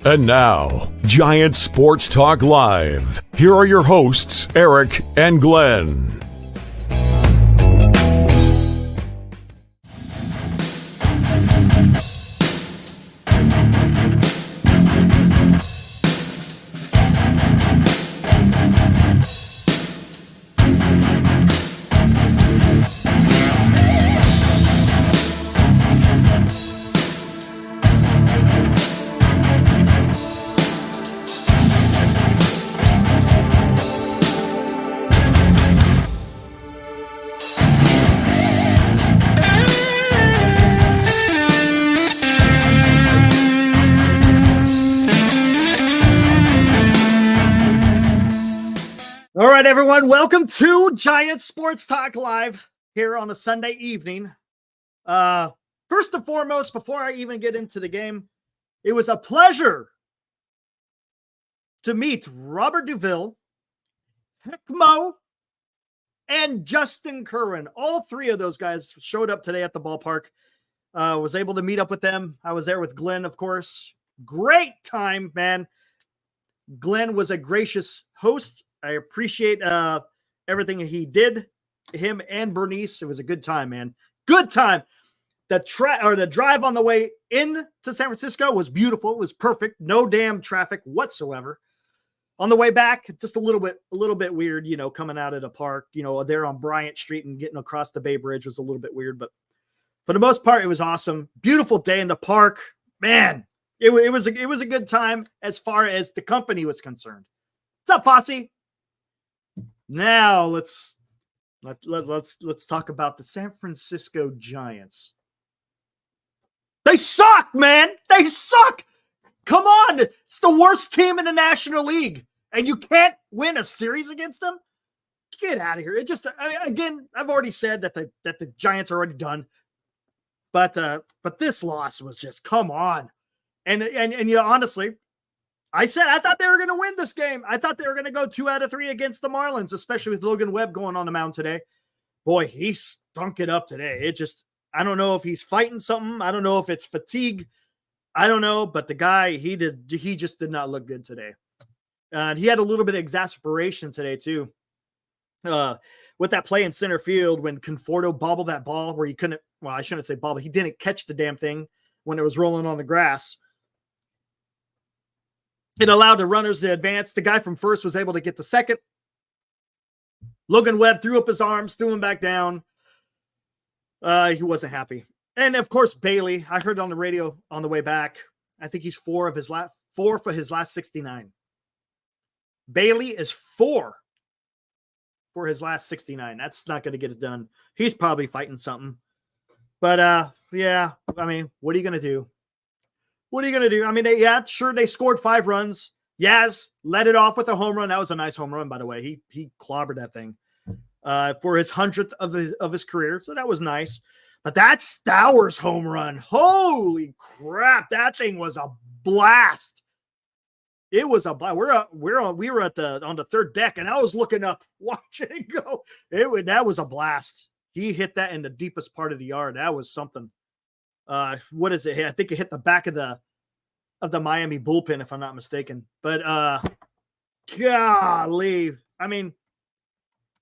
And now, Giant Sports Talk Live. Here are your hosts, Eric and Glenn. All right, everyone. Welcome to Giant Sports Talk Live here on a Sunday evening. First and foremost, before I even get into the game, it was a pleasure to meet Robert Duville, Heckmo, and Justin Kerwin. All three of those guys showed up today at the ballpark. Was able to meet up with them. I was there with Glenn, of course. Great time, man. Glenn was a gracious host. I appreciate everything he did, him and Bernice. It was a good time, man. Good time. The drive on the way in to San Francisco was beautiful. It was perfect. No damn traffic whatsoever. On the way back, just a little bit weird, you know, coming out of the park, you know, there on Bryant Street and getting across the Bay Bridge was a little bit weird, but for the most part, it was awesome. Beautiful day in the park, man. It was a good time as far as the company was concerned. What's up, Fosse? Now let's talk about the San Francisco Giants. They suck, man. They suck. Come on. It's the worst team in the National League, and you can't win a series against them? Get out of here. It just, again, I've already said that the Giants are already done. But this loss was just, come on. And you know, honestly, I thought they were going to win this game. I thought they were going to go 2 out of 3 against the Marlins, especially with Logan Webb going on the mound today. Boy, he stunk it up today. It just, I don't know if he's fighting something. I don't know if it's fatigue. I don't know, but the guy, he just did not look good today. And he had a little bit of exasperation today too. With that play in center field when Conforto bobbled that ball where he couldn't, well, I shouldn't say bobble. He didn't catch the damn thing when it was rolling on the grass. It allowed the runners to advance. The guy from first was able to get to second. Logan Webb threw up his arms, threw him back down. He wasn't happy. And of course, Bailey, I heard on the radio on the way back, I think he's 4 for his last 69. Bailey is 4 for his last 69. That's not going to get it done. He's probably fighting something. But yeah, I mean, what are you going to do? What are you going to do? I mean, they scored 5 runs. Yaz led it off with a home run. That was a nice home run, by the way. He clobbered that thing for his 100th of his career. So that was nice. But that Stowers home run, holy crap. That thing was a blast. It was a blast. We were on the third deck, and I was looking up, watching it go. That was a blast. He hit that in the deepest part of the yard. That was something. What is it? I think it hit the back of the Miami bullpen, if I'm not mistaken. But golly, I mean,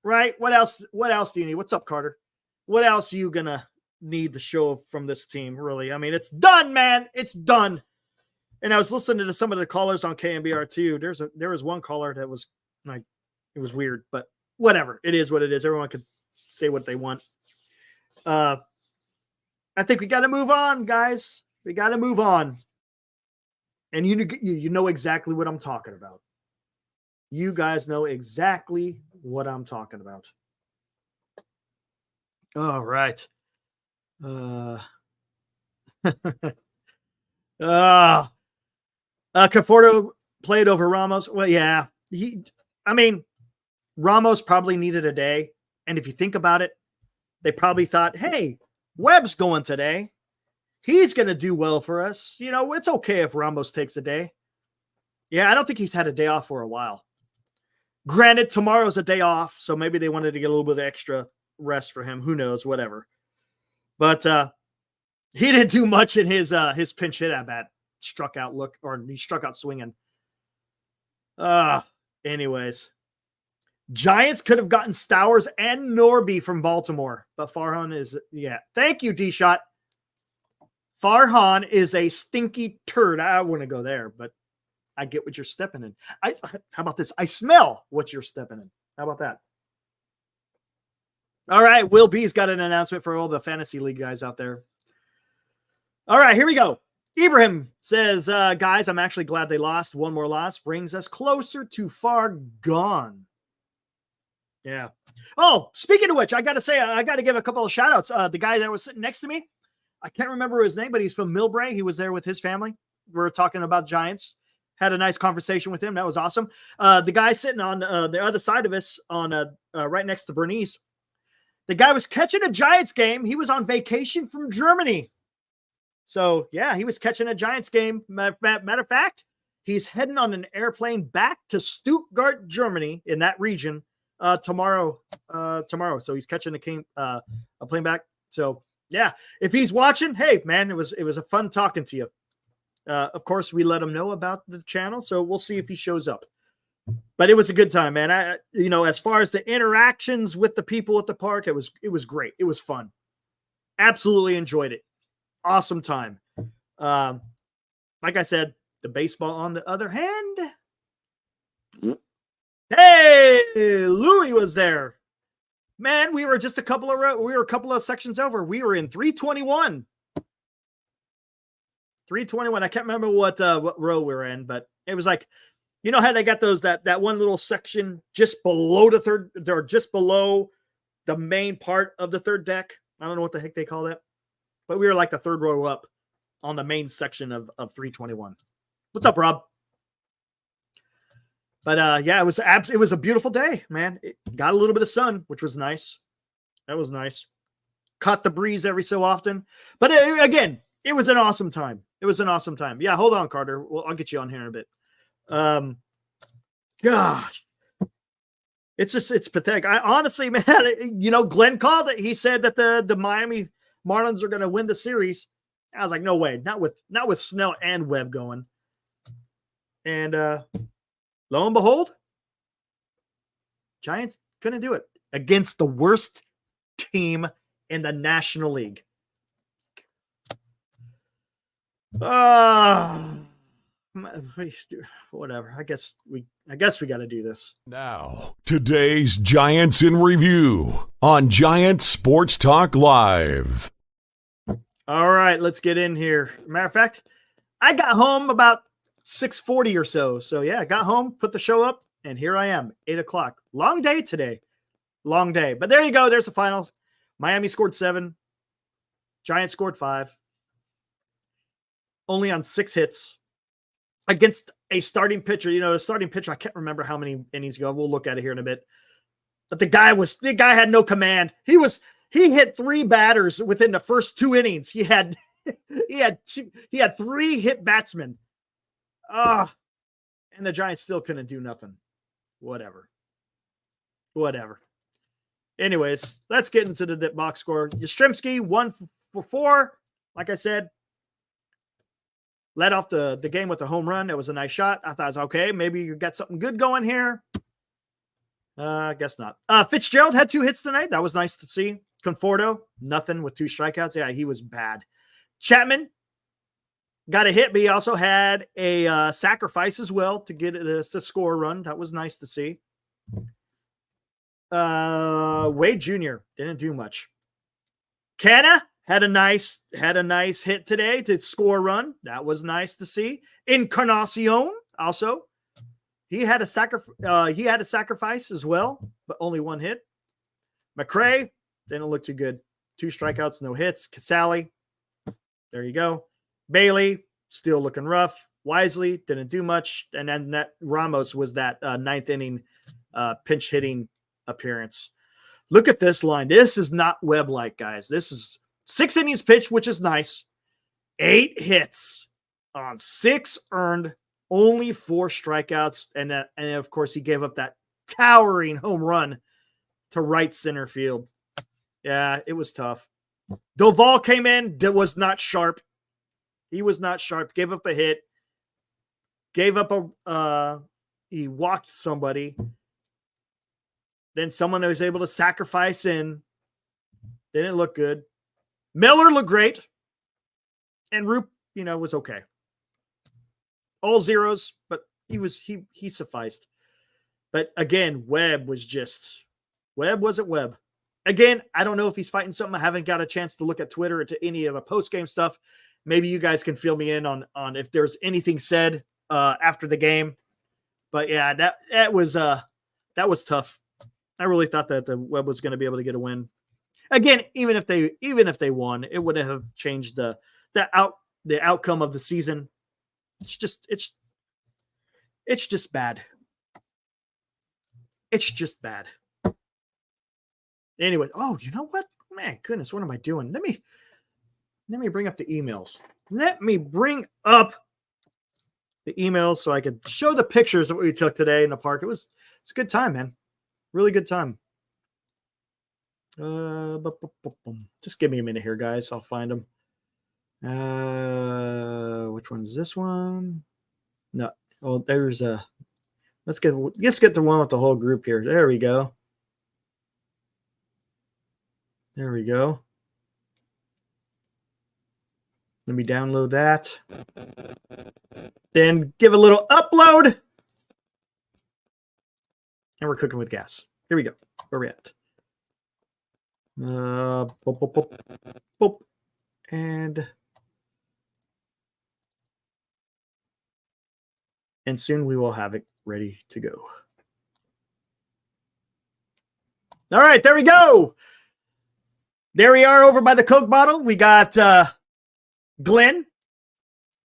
right? What else do you need? What's up, Carter? What else are you gonna need to show from this team? Really? I mean, it's done, man. It's done. And I was listening to some of the callers on KMBR too. There was one caller that was like, it was weird, but whatever. It is what it is. Everyone could say what they want. I think we got to move on, guys. We got to move on. And you know exactly what I'm talking about. You guys know exactly what I'm talking about. All right. Conforto played over Ramos. Well, yeah. Ramos probably needed a day. And if you think about it, they probably thought, hey, Webb's going today. He's going to do well for us. You know, it's okay if Ramos takes a day. Yeah, I don't think he's had a day off for a while. Granted, tomorrow's a day off, so maybe they wanted to get a little bit of extra rest for him. Who knows? Whatever. But he didn't do much in his pinch hit at bat. struck out swinging. Anyways, Giants could have gotten Stowers and Norby from Baltimore, but Farhan is, Thank you, D-Shot. Farhan is a stinky turd. I wouldn't go there, but I get what you're stepping in. How about this? I smell what you're stepping in. How about that? All right, Will B's got an announcement for all the fantasy league guys out there. All right, here we go. Ibrahim says, guys, I'm actually glad they lost. One more loss brings us closer to far gone. Yeah. Oh, speaking of which, I got to say, I got to give a couple of shout outs. The guy that was sitting next to me, I can't remember his name, but he's from Millbrae. He was there with his family. We were talking about Giants. Had a nice conversation with him. That was awesome. The guy sitting on the other side of us, on right next to Bernice, the guy was catching a Giants game. He was on vacation from Germany. So, yeah, he was catching a Giants game. Matter of fact, he's heading on an airplane back to Stuttgart, Germany, in that region tomorrow. So he's catching a plane back. So, yeah, if he's watching, hey, man, it was a fun talking to you. Of course, we let him know about the channel, so we'll see if he shows up. But it was a good time, man. As far as the interactions with the people at the park, it was great. It was fun. Absolutely enjoyed it. Awesome time. Like I said, the baseball on the other hand. Hey, Louis was there. Man, we were just a couple of sections over. We were in 321. 321. I can't remember what row we were in, but it was like, you know how they got those that one little section just below the third, or just below the main part of the third deck. I don't know what the heck they call that, but we were like the third row up on the main section of 321. What's up, Rob? But yeah, it was a beautiful day, man. It got a little bit of sun, which was nice. That was nice. Caught the breeze every so often, but again, it was an awesome time. It was an awesome time. Yeah, hold on, Carter. Well, I'll get you on here in a bit. Gosh, it's pathetic. I honestly, man, Glenn called it. He said that the Miami Marlins are going to win the series. I was like, no way, not with Snell and Webb going. And lo and behold, Giants couldn't do it against the worst team in the National League. Whatever. I guess we got to do this. Now, today's Giants in Review on Giant Sports Talk Live. All right, let's get in here. Matter of fact, I got home about 6:40 or so. So yeah, I got home, put the show up, and here I am, 8:00. Long day today. Long day. But there you go. There's the finals. Miami scored 7. Giants scored 5. Only on 6 hits against a starting pitcher. The starting pitcher, I can't remember how many innings ago. We'll look at it here in a bit. But the guy had no command. He hit 3 batters within the first 2 innings. He had 3 hit batsmen. And the Giants still couldn't do nothing. Whatever. Anyways, let's get into the box score. Yastrzemski 1 for 4. Like I said, led off the game with a home run. It was a nice shot. I thought, okay, maybe you got something good going here. I guess not. Fitzgerald had 2 hits tonight. That was nice to see. Conforto, nothing with 2 strikeouts. Yeah, he was bad. Chapman got a hit, but he also had a sacrifice as well to get to score a run. That was nice to see. Wade Jr. didn't do much. Canna had a nice hit today to score a run. That was nice to see. Encarnacion also, he had a sacrifice as well, but only 1 hit. McRae didn't look too good. 2 strikeouts, no hits. Casale, there you go. Bailey still looking rough. Wisely didn't do much, and then that Ramos was that 9th inning pinch hitting appearance. Look at this line. This is not Webb-like, guys. This is 6 innings pitched, which is nice. 8 hits on 6 earned, only 4 strikeouts. And of course, he gave up that towering home run to right center field. Yeah, it was tough. Doval came in, that was not sharp. He was not sharp. Gave up a hit. Gave up he walked somebody. Then someone was able to sacrifice in. Didn't look good. Miller looked great. And Roop, was okay. All zeros, but he sufficed. But again, Webb wasn't Webb. Again, I don't know if he's fighting something. I haven't got a chance to look at Twitter or to any of the post-game stuff. Maybe you guys can fill me in on if there's anything said after the game. But yeah, that was tough. I really thought that the Webb was going to be able to get a win. Again, even if they won, it wouldn't have changed the outcome of the season. It's just bad. It's just bad. Anyway, oh, you know what? Man, goodness, what am I doing? Let me bring up the emails. Let me bring up the emails so I could show the pictures of what we took today in the park. It's a good time, man. Really good time. Just give me a minute here, guys. I'll find them. Which one is this one? No. Oh, there's a. Let's get the one with the whole group here. There we go. There we go. Let me download that. Then give a little upload. And we're cooking with gas. Here we go. Where we at? Boop, boop, boop, boop. And soon we will have it ready to go. All right, there we go. There we are over by the Coke bottle. We got Glenn.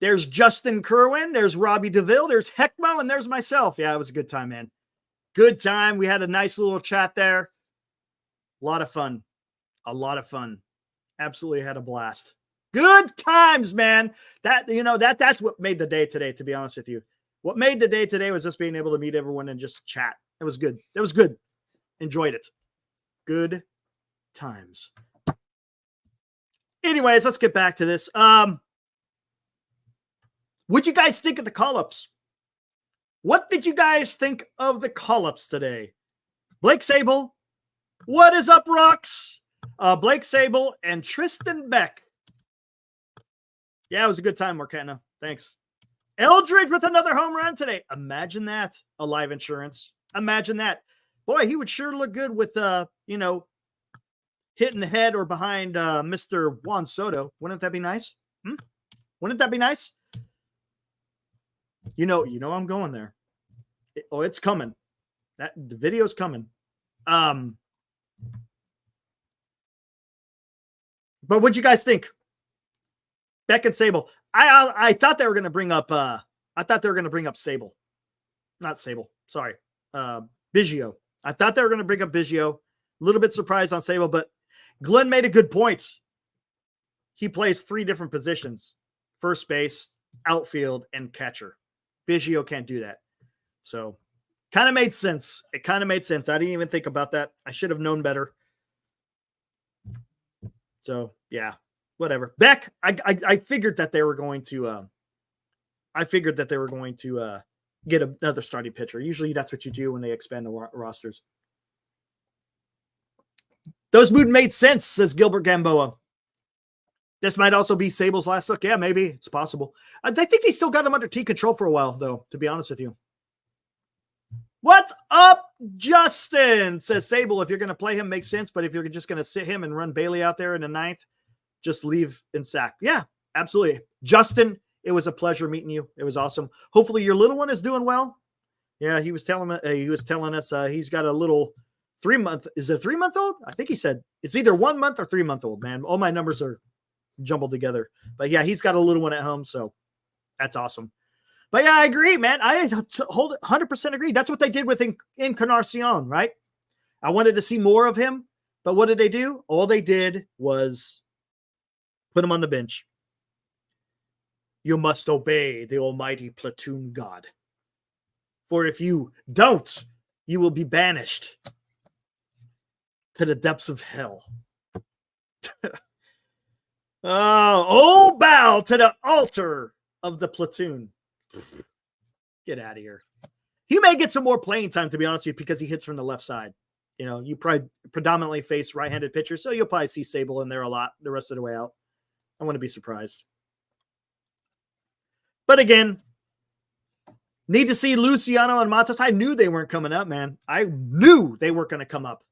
There's Justin Kerwin. There's Robbie DeVille. There's Heckmo. And there's myself. Yeah, it was a good time, man. Good time. We had a nice little chat there. A lot of fun. Absolutely had a blast. Good times, man. That's what made the day today, to be honest with you. What made the day today was just being able to meet everyone and just chat. It was good. It was good. Enjoyed it. Good times. Anyways, let's get back to this. What'd you guys think of the call-ups? What did you guys think of the call-ups today? Blake Sable. What is up, Rocks? Blake Sable and Tristan Beck. Yeah, it was a good time, Marcana. Thanks. Eldridge with another home run today. Imagine that. A live insurance. Imagine that. Boy, he would sure look good with, hitting the head or behind Mr. Juan Soto. Wouldn't that be nice? Wouldn't that be nice? You know I'm going there. It's coming. The video's coming. But what'd you guys think? Beck and Sable. I thought they were going to bring up. Sable, not Sable. Sorry, Biggio. I thought they were going to bring up Biggio. A little bit surprised on Sable, but Glenn made a good point. He plays 3 different positions: first base, outfield, and catcher. Biggio can't do that. So, kind of made sense. It kind of made sense. I didn't even think about that. I should have known better. So, yeah. Whatever. Beck, I figured that they were going to get another starting pitcher. Usually that's what you do when they expand the rosters. Those mood made sense, says Gilbert Gamboa. This might also be Sable's last look. Yeah, maybe. It's possible. I think they still got him under team control for a while, though, to be honest with you. What's up, Justin? Says Sable. If you're going to play him, makes sense. But if you're just going to sit him and run Bailey out there in the 9th, just leave in sack. Yeah, absolutely. Justin, it was a pleasure meeting you. It was awesome. Hopefully your little one is doing well. Yeah, he was telling us he's got a little 3-month. Is it a 3-month-old? I think he said it's either 1 month or 3-month-old, man. All my numbers are jumbled together. But yeah, he's got a little one at home, so that's awesome. But yeah, I agree, man. I 100% agree. That's what they did with Encarnacion, right? I wanted to see more of him, but what did they do? All they did was put him on the bench. You must obey the almighty platoon god. For if you don't, you will be banished to the depths of hell. Oh, bow to the altar of the platoon. Get out of here. He may get some more playing time, to be honest with you, because he hits from the left side. You know, you probably predominantly face right-handed pitchers, so you'll probably see Sable in there a lot the rest of the way out. I wouldn't be surprised. But again, need to see Luciano and Matas. I knew they weren't coming up, man. I knew they weren't going to come up.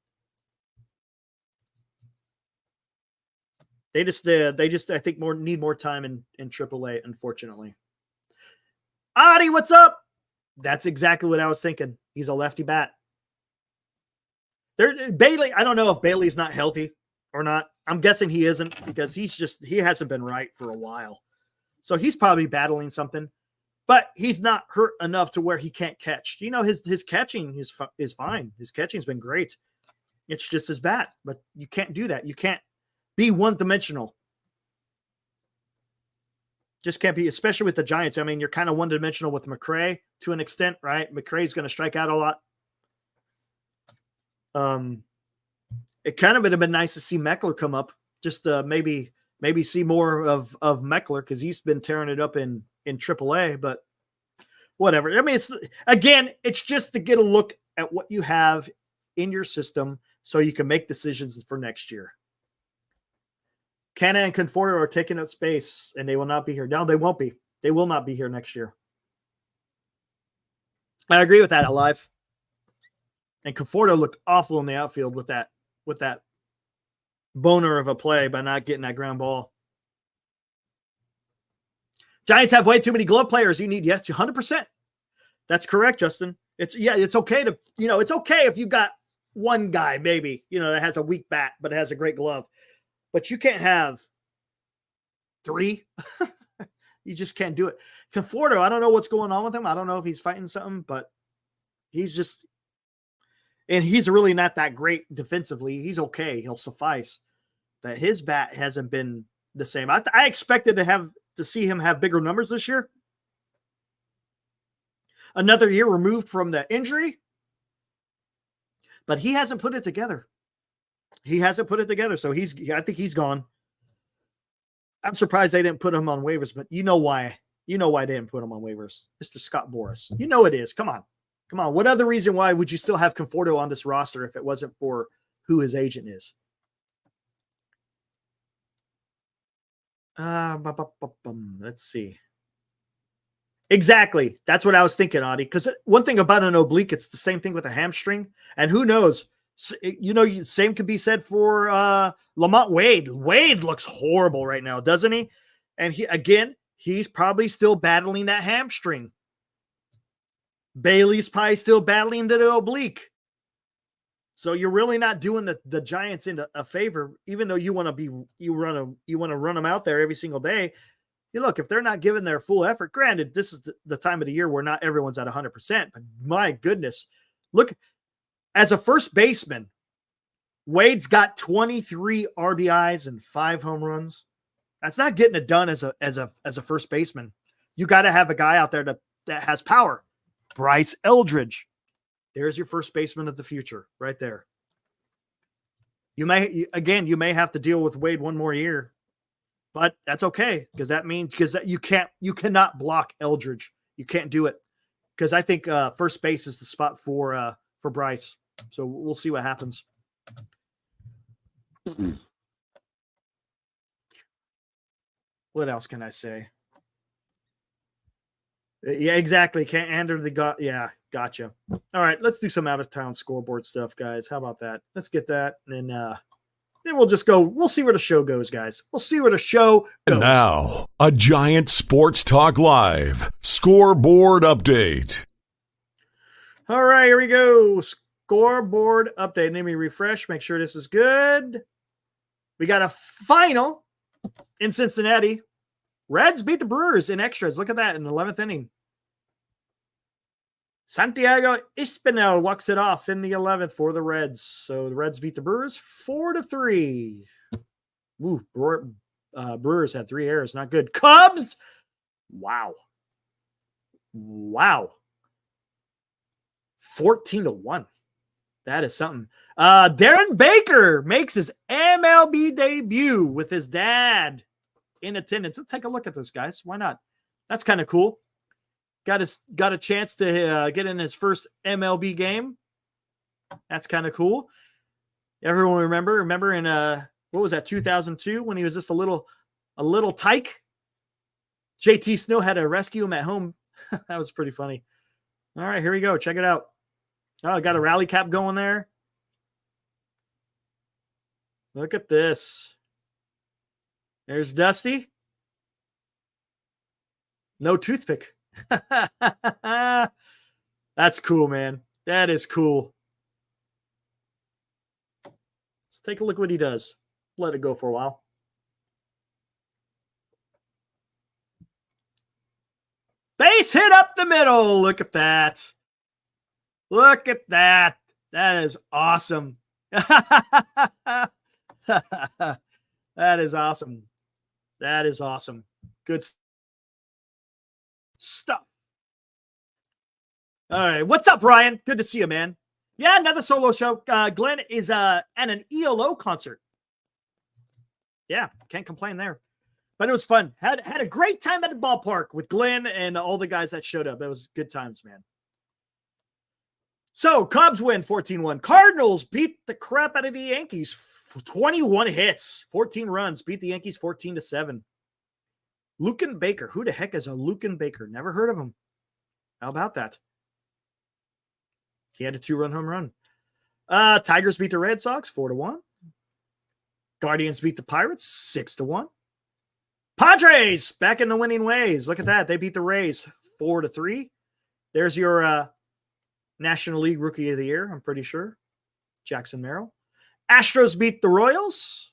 They just, I think, need more time in AAA, unfortunately. Adi, what's up? That's exactly what I was thinking. He's a lefty bat. Bailey, I don't know if Bailey's not healthy or not. I'm guessing he isn't because he hasn't been right for a while. So he's probably battling something, but he's not hurt enough to where he can't catch. You know, his catching is fine. His catching's been great. It's just his bat, but you can't do that. You can't be one-dimensional. Just can't be, especially with the Giants. I mean, you're kind of one-dimensional with McRae to an extent, right? McRae's going to strike out a lot. It kind of would have been nice to see Meckler come up, just maybe see more of Meckler because he's been tearing it up in AAA, but whatever. I mean, it's just to get a look at what you have in your system so you can make decisions for next year. Canna and Conforto are taking up space, and they will not be here. No, they won't be. They will not be here next year. I agree with that, Alive. And Conforto looked awful in the outfield with that boner of a play by not getting that ground ball. Giants have way too many glove players. You need, yes, 100%. That's correct, Justin. It's okay to, it's okay if you got one guy maybe, that has a weak bat, but it has a great glove. But you can't have three. You just can't do it. Conforto, I don't know what's going on with him. I don't know if he's fighting something, but he's really not that great defensively. He's okay. He'll suffice. But his bat hasn't been the same. I expected to see him have bigger numbers this year. Another year removed from the injury. But he hasn't put it together. So I think he's gone. I'm surprised they didn't put him on waivers, but you know why. You know why they didn't put him on waivers. Mr. Scott Boras. You know it is. Come on. What other reason why would you still have Conforto on this roster if it wasn't for who his agent is? Let's see. Exactly. That's what I was thinking, Audie. Because one thing about an oblique, it's the same thing with a hamstring. And who knows? Same could be said for Lamont Wade. Wade looks horrible right now, doesn't he? And he's probably still battling that hamstring. Bailey's probably still battling the oblique. So you're really not doing the Giants a favor, even though you want to run them out there every single day. Look, if they're not giving their full effort, granted, this is the time of the year where not everyone's at 100%, but my goodness, look, as a first baseman, Wade's got 23 RBIs and 5 home runs. That's not getting it done as a first baseman. You got to have a guy out there that has power. Bryce Eldridge. There's your first baseman of the future right there. You may have to deal with Wade one more year, but that's okay because you cannot block Eldridge. You can't do it because I think first base is the spot for Bryce. So we'll see what happens. What else can I say? Yeah, exactly. Can't enter the yeah, gotcha. All right, let's do some out of town scoreboard stuff, guys. How about that? Let's get that, and then we'll just go. We'll see where the show goes, guys. We'll see where the show goes. And now, a Giant Sports Talk Live scoreboard update. All right, here we go. Scoreboard update. Let me refresh. Make sure this is good. We got a final in Cincinnati. Reds beat the Brewers in extras. Look at that in the 11th inning. Santiago Espinal walks it off in the 11th for the Reds. So the Reds beat the Brewers 4-3. Ooh, Brewers had 3 errors. Not good. Cubs. Wow. 14-1. That is something. Darren Baker makes his MLB debut with his dad. in attendance. Let's take a look at this, guys. Why not? That's kind of cool. Got a chance to get in his first MLB game. That's kind of cool. Everyone remember in what was that, 2002, when he was just a little tyke? JT Snow had to rescue him at home. That was pretty funny. All right, here we go. Check it out. Oh, got a rally cap going there. Look at this. There's Dusty. No toothpick. That's cool, man. That is cool. Let's take a look what he does. Let it go for a while. Base hit up the middle. Look at that. Look at that. That is awesome. That is awesome. That is awesome. Good stuff. All right. What's up, Ryan? Good to see you, man. Yeah, another solo show. Glenn is at an ELO concert. Yeah, can't complain there. But it was fun. Had a great time at the ballpark with Glenn and all the guys that showed up. It was good times, man. So, Cubs win 14-1. Cardinals beat the crap out of the Yankees. 21 hits, 14 runs. Beat the Yankees 14-7. Lucan Baker. Who the heck is a Lucan Baker? Never heard of him. How about that? He had a 2-run home run. Tigers beat the Red Sox 4-1. Guardians beat the Pirates 6-1. Padres back in the winning ways. Look at that. They beat the Rays 4-3. There's your National League Rookie of the Year, I'm pretty sure. Jackson Merrill. Astros beat the Royals.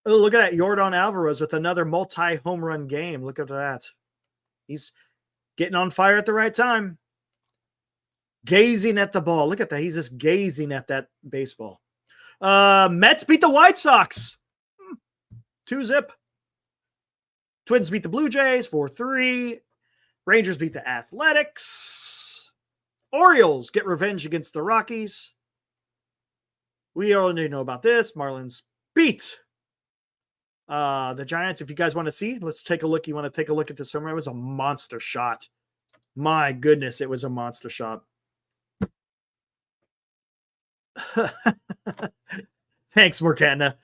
Oh, look at that. Yordan Alvarez with another multi-home run game. Look at that. He's getting on fire at the right time. Gazing at the ball. Look at that. He's just gazing at that baseball. Mets beat the White Sox. 2-0. Twins beat the Blue Jays 4-3. Rangers beat the Athletics. Orioles get revenge against the Rockies. We already know about this. Marlins beat the Giants. If you guys want to see, let's take a look. You want to take a look at this? It was a monster shot. My goodness, it was a monster shot. Thanks, Morgana.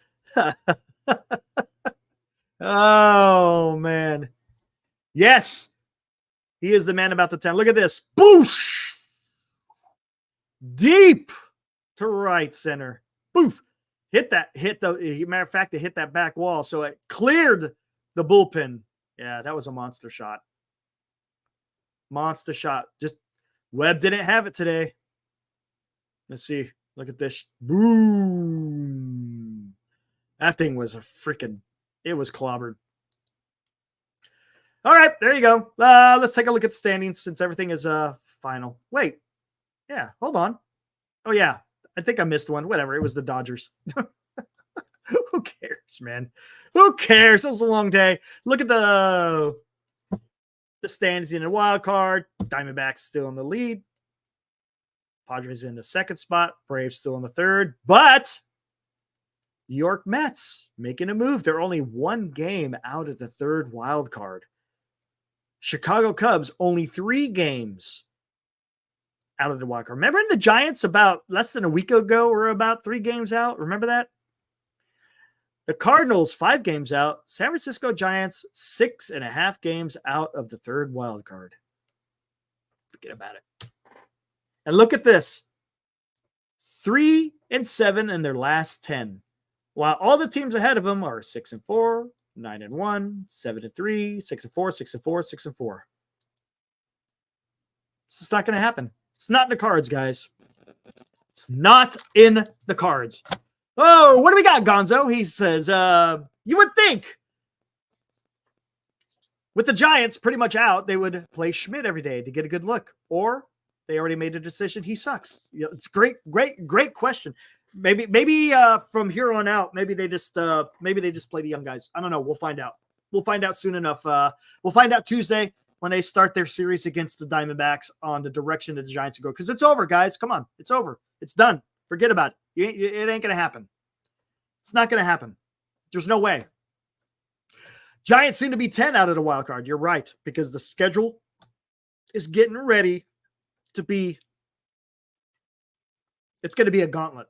Oh, man. Yes. He is the man about the town. Look at this. Boosh. Deep to right center. Boof. Matter of fact, it hit that back wall. So it cleared the bullpen. Yeah, that was a monster shot. Monster shot. Just Webb didn't have it today. Let's see. Look at this. Boom. That thing was it was clobbered. All right, there you go. Let's take a look at the standings since everything is final. Wait. Yeah, hold on. Oh, yeah. I think I missed one. Whatever. It was the Dodgers. Who cares, man? Who cares? It was a long day. Look at the standings in the wild card. Diamondbacks still in the lead. Padres in the second spot. Braves still in the third. But New York Mets making a move. They're only one game out of the third wild card. Chicago Cubs only 3 games out of the wild card. Remember the Giants about less than a week ago were about 3 games out? Remember that? The Cardinals 5 games out. San Francisco Giants 6.5 games out of the third wild card. Forget about it. And look at this. 3-7 in their last 10. While all the teams ahead of them are 6-4, 9-1, 7-3, 6-4, 6-4, 6-4. It's just not going to happen. It's not in the cards, guys. It's not in the cards. Oh, what do we got, Gonzo? He says, you would think with the Giants pretty much out, they would play Schmidt every day to get a good look. Or they already made a decision. He sucks. It's great question. Maybe from here on out, maybe they just play the young guys. I don't know. We'll find out. We'll find out soon enough. We'll find out Tuesday when they start their series against the Diamondbacks on the direction that the Giants go. Because it's over, guys. Come on. It's over. It's done. Forget about it. It ain't going to happen. It's not going to happen. There's no way. Giants seem to be 10 out of the wild card. You're right, because the schedule is getting ready to be, it's going to be a gauntlet.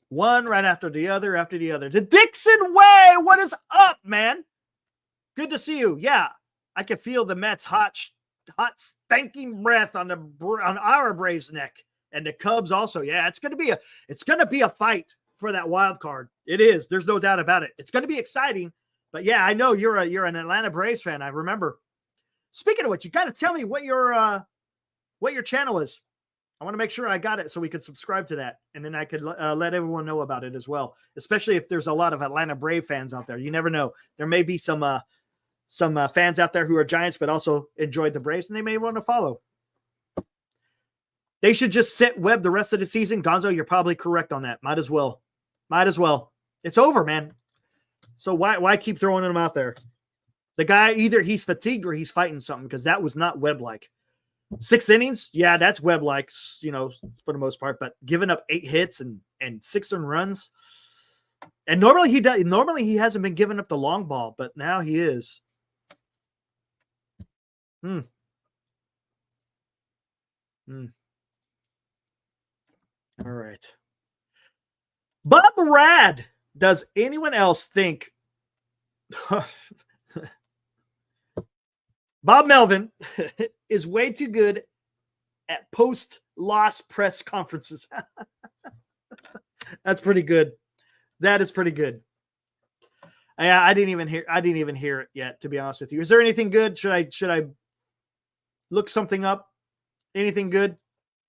One right after the other, after the other. The Dixon Way, what is up, man? Good to see you. Yeah, I can feel the Mets' hot, stinking breath on our Braves' neck, and the Cubs also. Yeah, it's gonna be a fight for that wild card. It is. There's no doubt about it. It's gonna be exciting. But yeah, I know you're an Atlanta Braves fan. I remember. Speaking of which, you got to tell me what your channel is. I want to make sure I got it so we could subscribe to that, and then I could let everyone know about it as well. Especially if there's a lot of Atlanta Brave fans out there. You never know. There may be some fans out there who are Giants, but also enjoyed the Braves, and they may want to follow. They should just sit Webb the rest of the season. Gonzo, you're probably correct on that. Might as well. It's over, man. So why keep throwing him out there? The guy, either he's fatigued or he's fighting something, because that was not Webb-like. 6 innings, yeah, that's Webb-like, for the most part. But giving up 8 hits and 6 earned runs, and normally he does. Normally he hasn't been giving up the long ball, but now he is. All right. Bob Rad. Does anyone else think Bob Melvin is way too good at post-loss press conferences? That's pretty good. That is pretty good. I didn't even hear it yet, to be honest with you. Is there anything good? Should I look something up? Anything good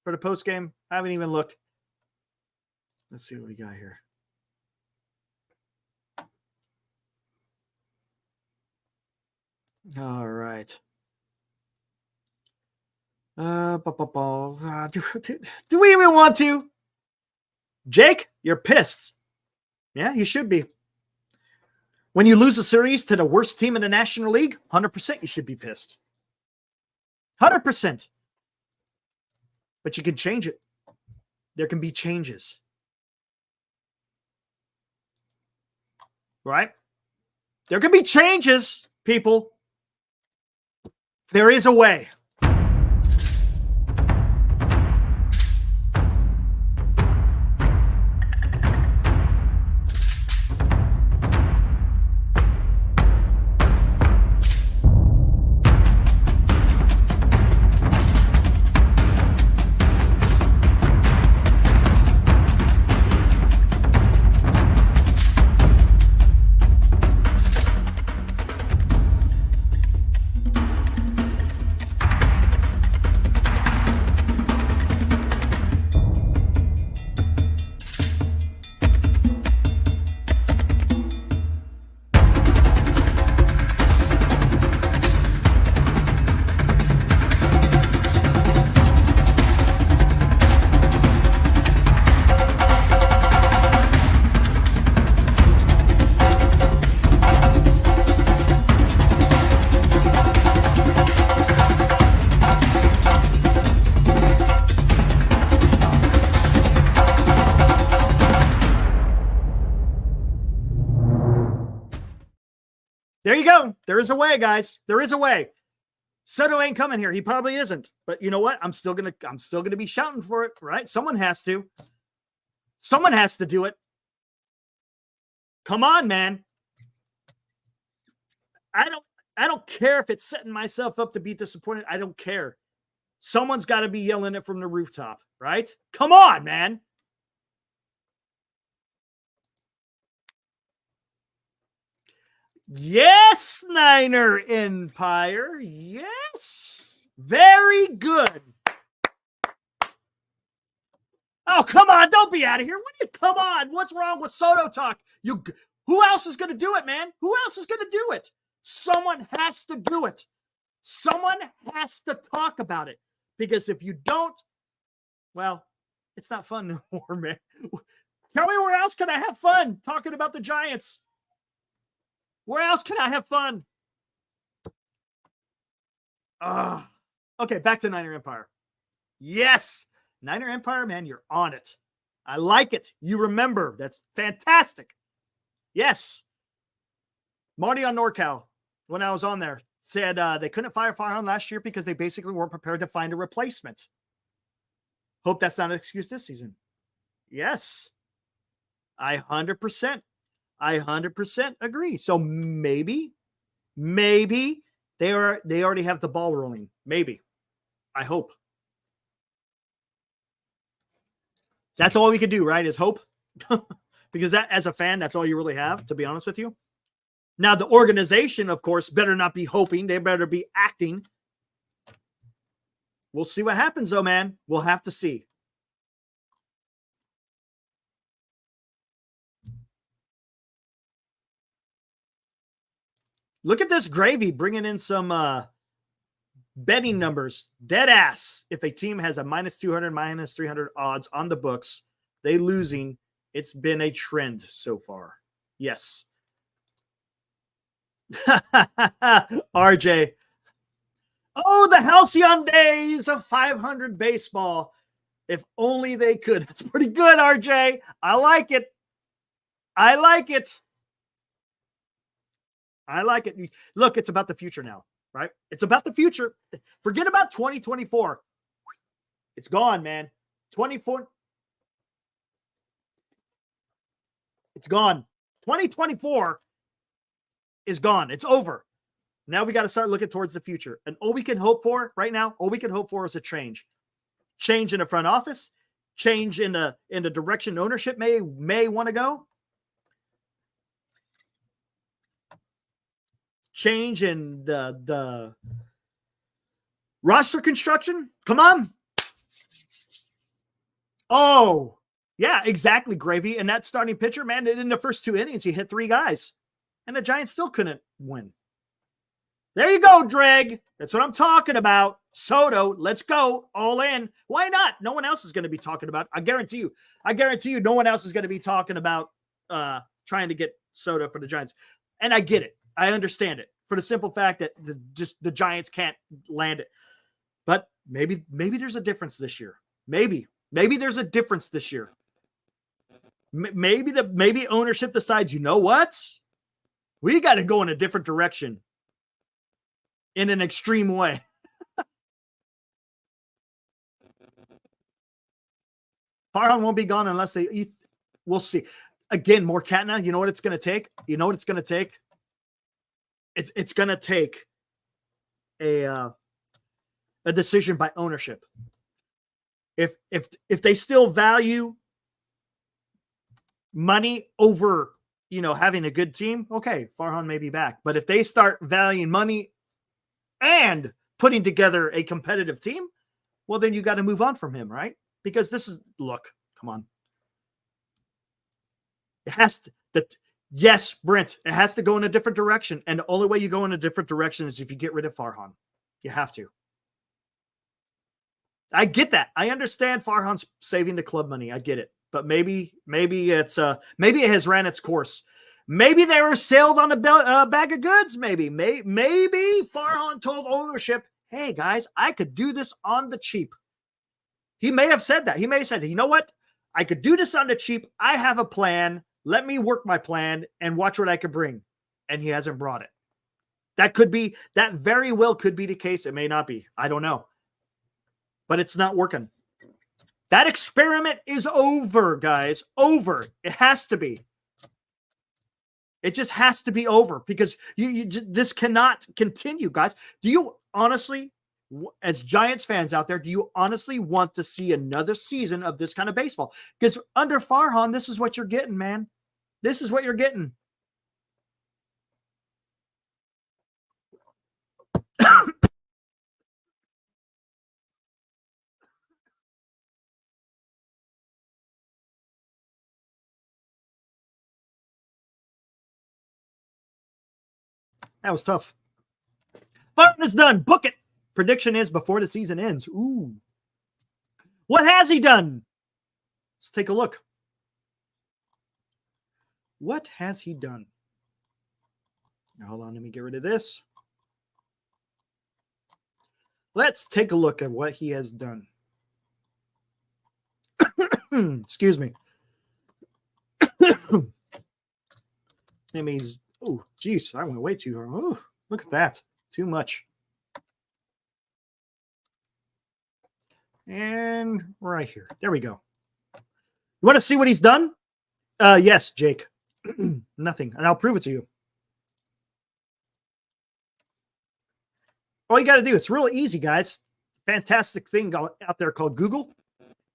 for the post game? I haven't even looked. Let's see what we got here. All right. Do we even want to? Jake, you're pissed. Yeah, you should be. When you lose a series to the worst team in the National League, 100% you should be pissed. 100%. But you can change it. There can be changes. Right? There can be changes, people. There is a way. There you go. There is a way, guys. There is a way. Soto ain't coming here. He probably isn't. But you know what? I'm still gonna be shouting for it, right? Someone has to. Someone has to do it. Come on, man. I don't care if it's setting myself up to be disappointed. I don't care. Someone's got to be yelling it from the rooftop, right? Come on, man. Yes, Niner Empire. Yes. Very good. Oh, come on. Don't be out of here. Come on. What's wrong with Soto talk? Who else is going to do it, man? Who else is going to do it? Someone has to do it. Someone has to talk about it. Because if you don't, well, it's not fun no more, man. Tell me where else can I have fun talking about the Giants? Where else can I have fun? Okay, back to Niner Empire. Yes, Niner Empire, man, you're on it. I like it. You remember. That's fantastic. Yes. Marty on NorCal, when I was on there, said they couldn't fire Farhan last year because they basically weren't prepared to find a replacement. Hope that's not an excuse this season. Yes. I 100% agree. So maybe they already have the ball rolling. Maybe. I hope. That's all we could do, right? Is hope. Because that, as a fan, that's all you really have, to be honest with you. Now, the organization, of course, better not be hoping. They better be acting. We'll see what happens, though, man. We'll have to see. Look at this gravy bringing in some betting numbers. Dead ass. If a team has a -200, -300 odds on the books, they losing. It's been a trend so far. Yes. RJ. Oh, the halcyon days of 500 baseball. If only they could. That's pretty good, RJ. I like it. I like it. I like it. Look, it's about the future now, right? It's about the future. Forget about 2024. It's gone, man. 24. It's gone. 2024 is gone. It's over. Now we got to start looking towards the future. And all we can hope for right now, all we can hope for is a change. Change in the front office, change in the direction ownership may want to go. Change in the roster construction. Come on. Oh, yeah, exactly, Gravy. And that starting pitcher, man, in the first 2 innings, he hit 3 guys. And the Giants still couldn't win. There you go, Dreg. That's what I'm talking about. Soto, let's go. All in. Why not? No one else is going to be talking about. I guarantee you, no one else is going to be talking about trying to get Soto for the Giants. And I get it. I understand it. For the simple fact that the Giants can't land it. But maybe there's a difference this year. Maybe there's a difference this year. Maybe ownership decides, you know what? We got to go in a different direction. In an extreme way. Farhan won't be gone unless we'll see. Again, more Katna. You know what it's going to take? It's going to take a decision by ownership. If they still value money over, having a good team, okay, Farhan may be back. But if they start valuing money and putting together a competitive team, well, then you got to move on from him, right? Because come on. It has to, yes, Brent, it has to go in a different direction. And the only way you go in a different direction is if you get rid of Farhan. You have to. I get that. I understand Farhan's saving the club money. I get it. But maybe it's maybe it has ran its course. Maybe they were sailed on a bag of goods. Maybe Farhan told ownership, hey, guys, I could do this on the cheap. He may have said that. He may have said, you know what? I could do this on the cheap. I have a plan. Let me work my plan and watch what I can bring. And he hasn't brought it. That very well could be the case. It may not be. I don't know. But it's not working. That experiment is over, guys. Over. It has to be. It just has to be over because this cannot continue, guys. Do you honestly, as Giants fans out there, do you honestly want to see another season of this kind of baseball? Because under Farhan, this is what you're getting, man. This is what you're getting. That was tough. Farhan is done. Book it. Prediction is before the season ends. Ooh. What has he done? Let's take a look. What has he done? Now, hold on. Let me get rid of this. Let's take a look at what he has done. Excuse me. That means Oh, geez, I went way too hard. Oh, look at that. Too much. And right here. There we go. You want to see what he's done? Yes, Jake. Nothing. And I'll prove it to you. All you got to do, it's really easy, guys. Fantastic thing out there called Google.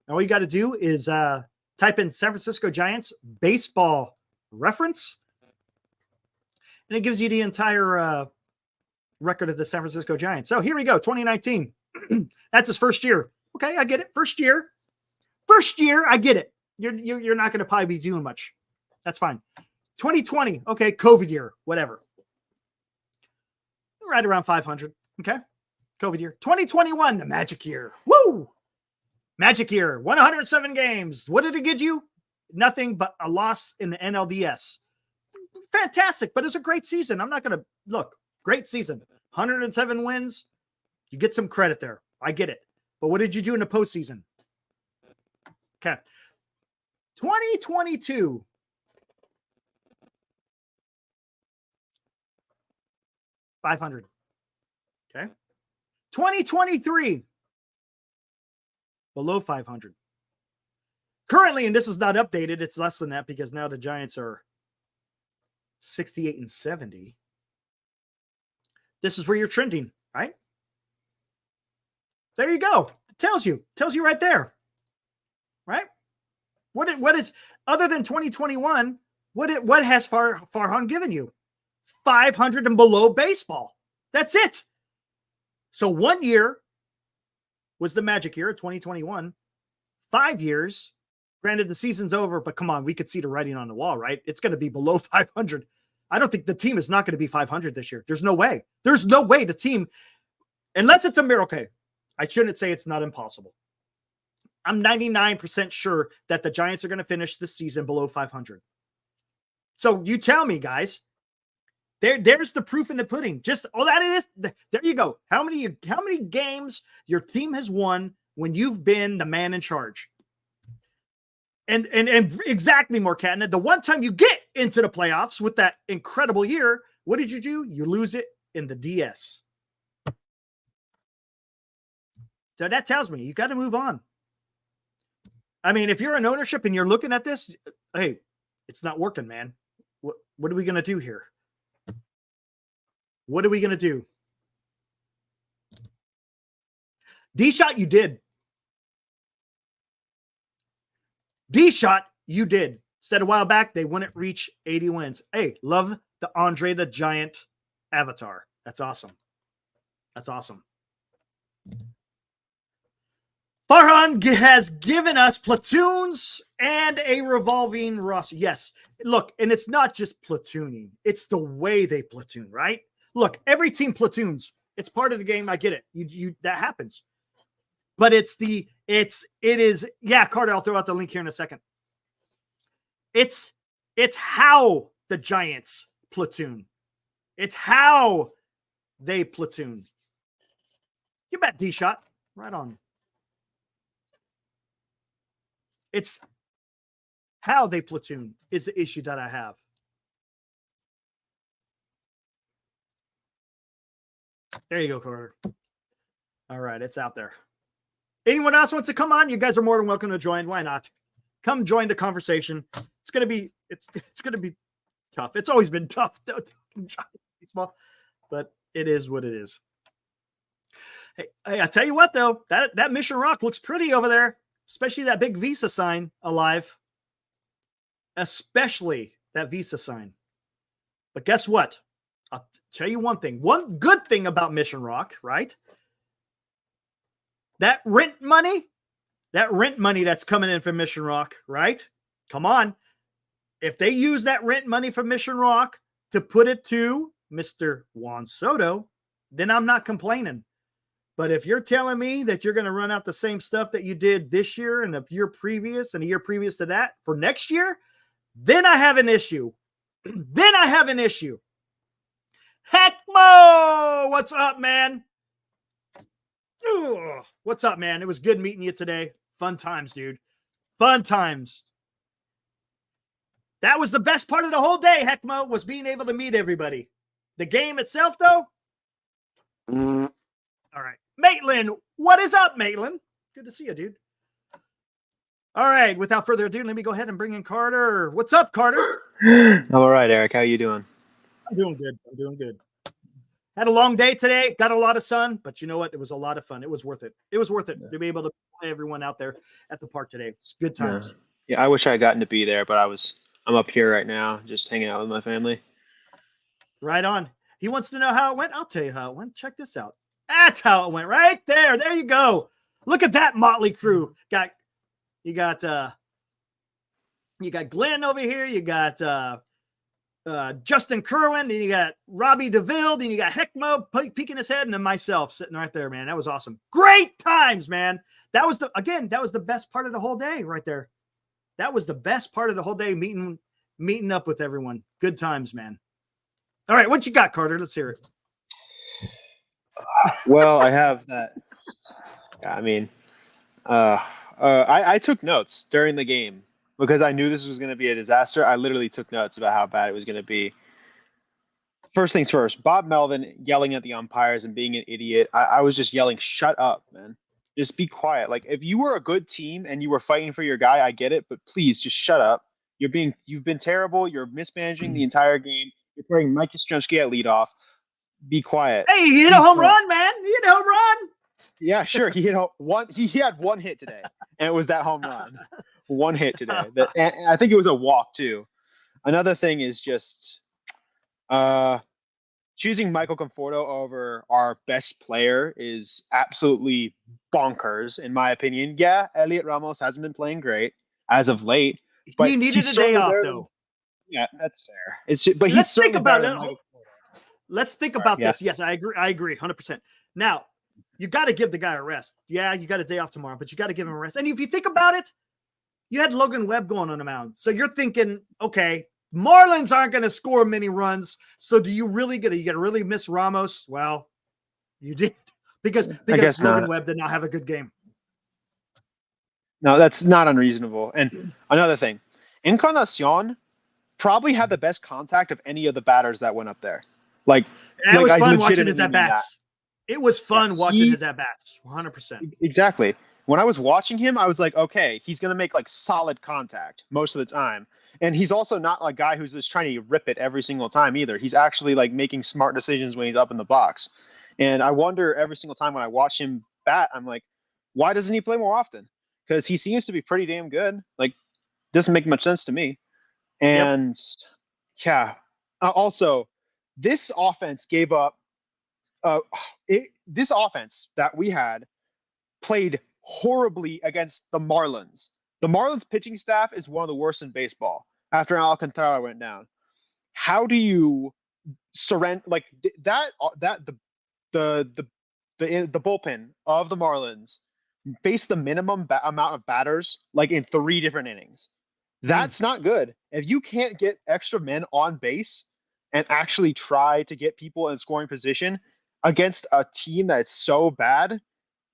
All you got to do is type in San Francisco Giants baseball reference. And it gives you the entire record of the San Francisco Giants. So here we go, 2019. That's his first year. Okay, I get it. First year, I get it. You're not going to probably be doing much. That's fine. 2020, okay, COVID year, whatever. Right around 500, okay? COVID year. 2021, the magic year. Woo! Magic year, 107 games. What did it get you? Nothing but a loss in the NLDS. Fantastic, but it's a great season. I'm not going to look. Great season. 107 wins. You get some credit there. I get it. But what did you do in the postseason? Okay. 2022. $500. Okay. 2023. Below 500. Currently, and this is not updated, it's less than that because now the Giants are 68 and 70. This is where you're trending, right? There you go. It tells you right there, right? What is other than 2021? What has Farhan given you? 500 and below baseball. That's it. So 1 year was the magic year of 2021. 5 years. Granted, the season's over, but come on, we could see the writing on the wall, right? It's going to be below 500. I don't think the team is not going to be 500 this year. There's no way. There's no way the team, unless it's a miracle. Okay, I shouldn't say it's not impossible. I'm 99% sure that the Giants are going to finish this season below 500. So you tell me, guys. There's the proof in the pudding. Just all that is. There you go. How many games your team has won when you've been the man in charge? And exactly, Morcatina. The one time you get into the playoffs with that incredible year, what did you do? You lose it in the DS. So that tells me you got to move on. I mean, if you're in ownership and you're looking at this, hey, it's not working, man. What are we going to do here? What are we going to do? D-shot, you did. D-shot, you did. Said a while back they wouldn't reach 80 wins. Hey, love the Andre the Giant avatar. That's awesome. That's awesome. Farhan has given us platoons and a revolving roster. Yes. Look, and it's not just platooning. It's the way they platoon, right? Look, every team platoons. It's part of the game. I get it. You that happens. But it is, Carter, I'll throw out the link here in a second. It's how the Giants platoon. It's how they platoon. You bet, D-shot. Right on. It's how they platoon is the issue that I have. There you go, Carter. All right, it's out there. Anyone else wants to come on? You guys are more than welcome to join. Why not? Come join the conversation. It's gonna be tough. It's always been tough, baseball, but it is what it is. Hey, I tell you what though, that Mission Rock looks pretty over there, especially that big Visa sign alive. Especially that Visa sign. But guess what? I'll tell you one thing. One good thing about Mission Rock, right? That rent money that's coming in from Mission Rock, right? Come on. If they use that rent money from Mission Rock to put it to Mr. Juan Soto, then I'm not complaining. But if you're telling me that you're going to run out the same stuff that you did this year and the year previous and the year previous to that for next year, then I have an issue. Then I have an issue. Heck Mo! What's up, man? Ugh. What's up, man? It was good meeting you today. Fun times, dude. Fun times. That was the best part of the whole day, Heckmo, was being able to meet everybody. The game itself, though. All right. Maitland, what is up, Maitland? Good to see you, dude. All right. Without further ado, let me go ahead and bring in Carter. What's up, Carter? I'm all right, Eric. How you doing? I'm doing good. Had a long day today. Got a lot of sun, but you know what? It was a lot of fun. It was worth it. It was worth it to be able to play everyone out there at the park today. It's good times. Yeah, I wish I had gotten to be there, but I'm up here right now, just hanging out with my family. Right on. He wants to know how it went. I'll tell you how it went. Check this out. That's how it went right there. There you go. Look at that Motley Crew. You got Glenn over here. You got Justin Kerwin. Then you got Robbie DeVille. Then you got Heckmo peeking his head, and then myself sitting right there, man. That was awesome. Great times, man. That was the best part of the whole day right there. That was the best part of the whole day, meeting up with everyone. Good times, man. All right, what you got, Carter? Let's hear it. Well, I have that. I mean, I took notes during the game because I knew this was going to be a disaster. I literally took notes about how bad it was going to be. First things first, Bob Melvin yelling at the umpires and being an idiot. I was just yelling, shut up, man. Just be quiet. Like, if you were a good team and you were fighting for your guy, I get it, but please just shut up. You've been terrible. You're mismanaging the entire game. You're putting Mike Yastrzemski at leadoff. Be quiet. Hey, he hit a home run, man. He hit a home run. Yeah, sure. He had one hit today, and it was that home run. One hit today. And I think it was a walk too. Another thing is just choosing Michael Conforto over our best player is absolutely bonkers, in my opinion. Yeah, Elliot Ramos hasn't been playing great as of late, but he needed a day off, though. Yeah, that's fair. But let's think about it. Let's think about this. Yes, I agree 100%. Now, you got to give the guy a rest. Yeah, you got a day off tomorrow, but you got to give him a rest. And if you think about it, you had Logan Webb going on the mound. So you're thinking, okay, Marlins aren't going to score many runs. So do you really really miss Ramos? Well, you did because Logan Webb did not have a good game. No, that's not unreasonable. And another thing, Encarnacion probably had the best contact of any of the batters that went up there. It was fun watching his at-bats. It was fun watching his at-bats, 100%. Exactly. When I was watching him, I was like, okay, he's going to make solid contact most of the time. And he's also not a guy who's just trying to rip it every single time either. He's actually making smart decisions when he's up in the box. And I wonder every single time when I watch him bat, I'm like, why doesn't he play more often? Because he seems to be pretty damn good. Doesn't make much sense to me. And also, this offense gave up. This offense that we had played horribly against the Marlins. The Marlins pitching staff is one of the worst in baseball after Alcantara went down. How do you surrender the bullpen of the Marlins faced the minimum amount of batters in 3 different innings? That's not good. If you can't get extra men on base and actually try to get people in scoring position against a team that's so bad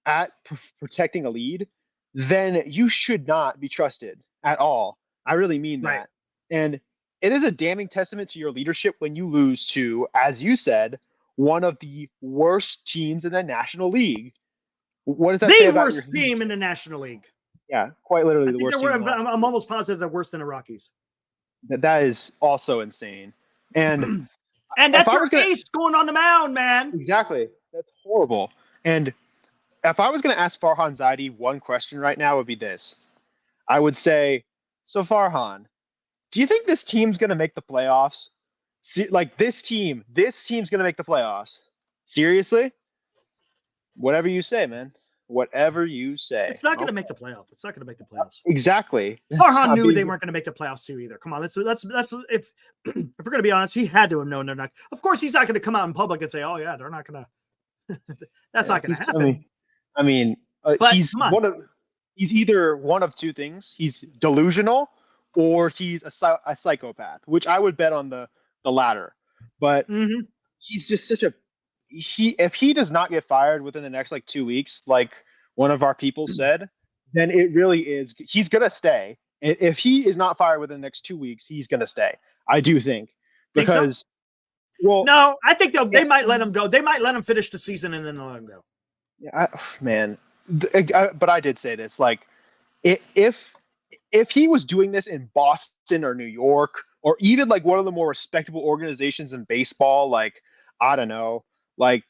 at protecting a lead, then you should not be trusted at all. I really mean that. Right. And it is a damning testament to your leadership when you lose to, as you said, one of the worst teams in the National League. What does that say about worst team in the National League? Yeah, quite literally the worst team. I'm almost positive they're worse than the Rockies. That is also insane. And that's your ace going on the mound, man. Exactly. That's horrible. And if I was going to ask Farhan Zaidi one question right now, it would be this. I would say, so Farhan, do you think this team's going to make the playoffs? This team's going to make the playoffs. Seriously? Whatever you say, man. Whatever you say. It's not going to make the playoffs. It's not going to make the playoffs. Exactly. Farhan knew they weren't going to make the playoffs too either. Come on, let's if we're going to be honest, he had to have known they're not. Of course, he's not going to come out in public and say, "Oh yeah, they're not going to." That's not going to happen. He's either one of two things. He's delusional, or he's a psychopath. Which I would bet on the latter. But he's just such a if he does not get fired within the next 2 weeks, like one of our people said, then it really is he's gonna stay If he is not fired within the next 2 weeks, he's going to stay. I do think because well, no, I think they might let him go. They might let him finish the season and then they'll let him go. Man, but I did say this, like, if he was doing this in Boston or New York or even like one of the more respectable organizations in baseball, like, I don't know, like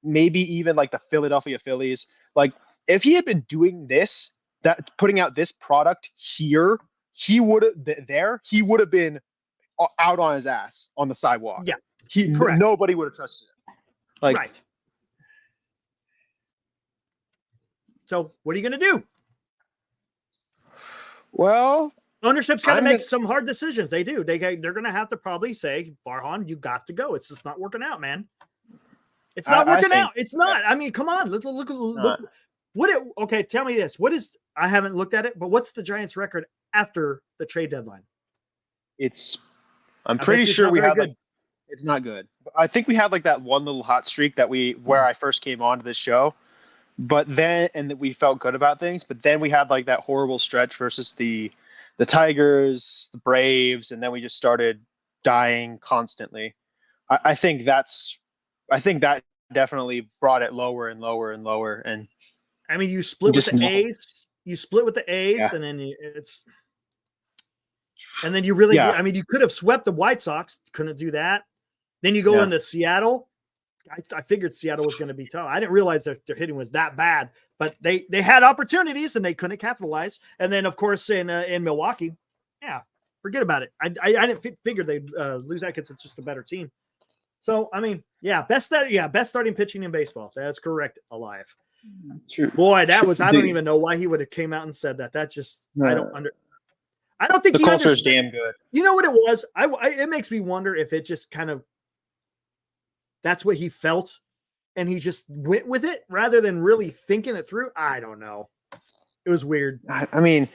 maybe even like the Philadelphia Phillies, like if he had been doing this, that putting out this product here, he would have been out on his ass on the sidewalk. Yeah, correct. Nobody would have trusted him. Like, right. So what are you going to do? Well, ownership's got to make some hard decisions. They do. They're going to have to probably say, Farhan, you got to go. It's just not working out, man. It's not working out. It's not. I mean, come on. Look. Okay, tell me this. I haven't looked at it, but what's the Giants' record after the trade deadline? I'm pretty sure we have it's not good. I think we had like that one little hot streak where I first came onto this show, but then we felt good about things. But then we had like that horrible stretch versus the Tigers, the Braves, and then we just started dying constantly. I think that definitely brought it lower and lower and lower. And I mean, you split with the A's. You split with the A's, and then and then you really. I mean, you could have swept the White Sox. Couldn't do that. Then you go into Seattle. I figured Seattle was going to be tough. I didn't realize their hitting was that bad, but they had opportunities and they couldn't capitalize. And then, of course, in Milwaukee, forget about it. I didn't figure they'd lose that because it's just a better team. So, I mean, best starting pitching in baseball. That's correct, Alive. True. Boy, I don't even know why he would have came out and said that. That's just I don't think the culture is damn good. You know what it was? It makes me wonder if it just kind of that's what he felt and he just went with it rather than really thinking it through. I don't know. It was weird. I mean,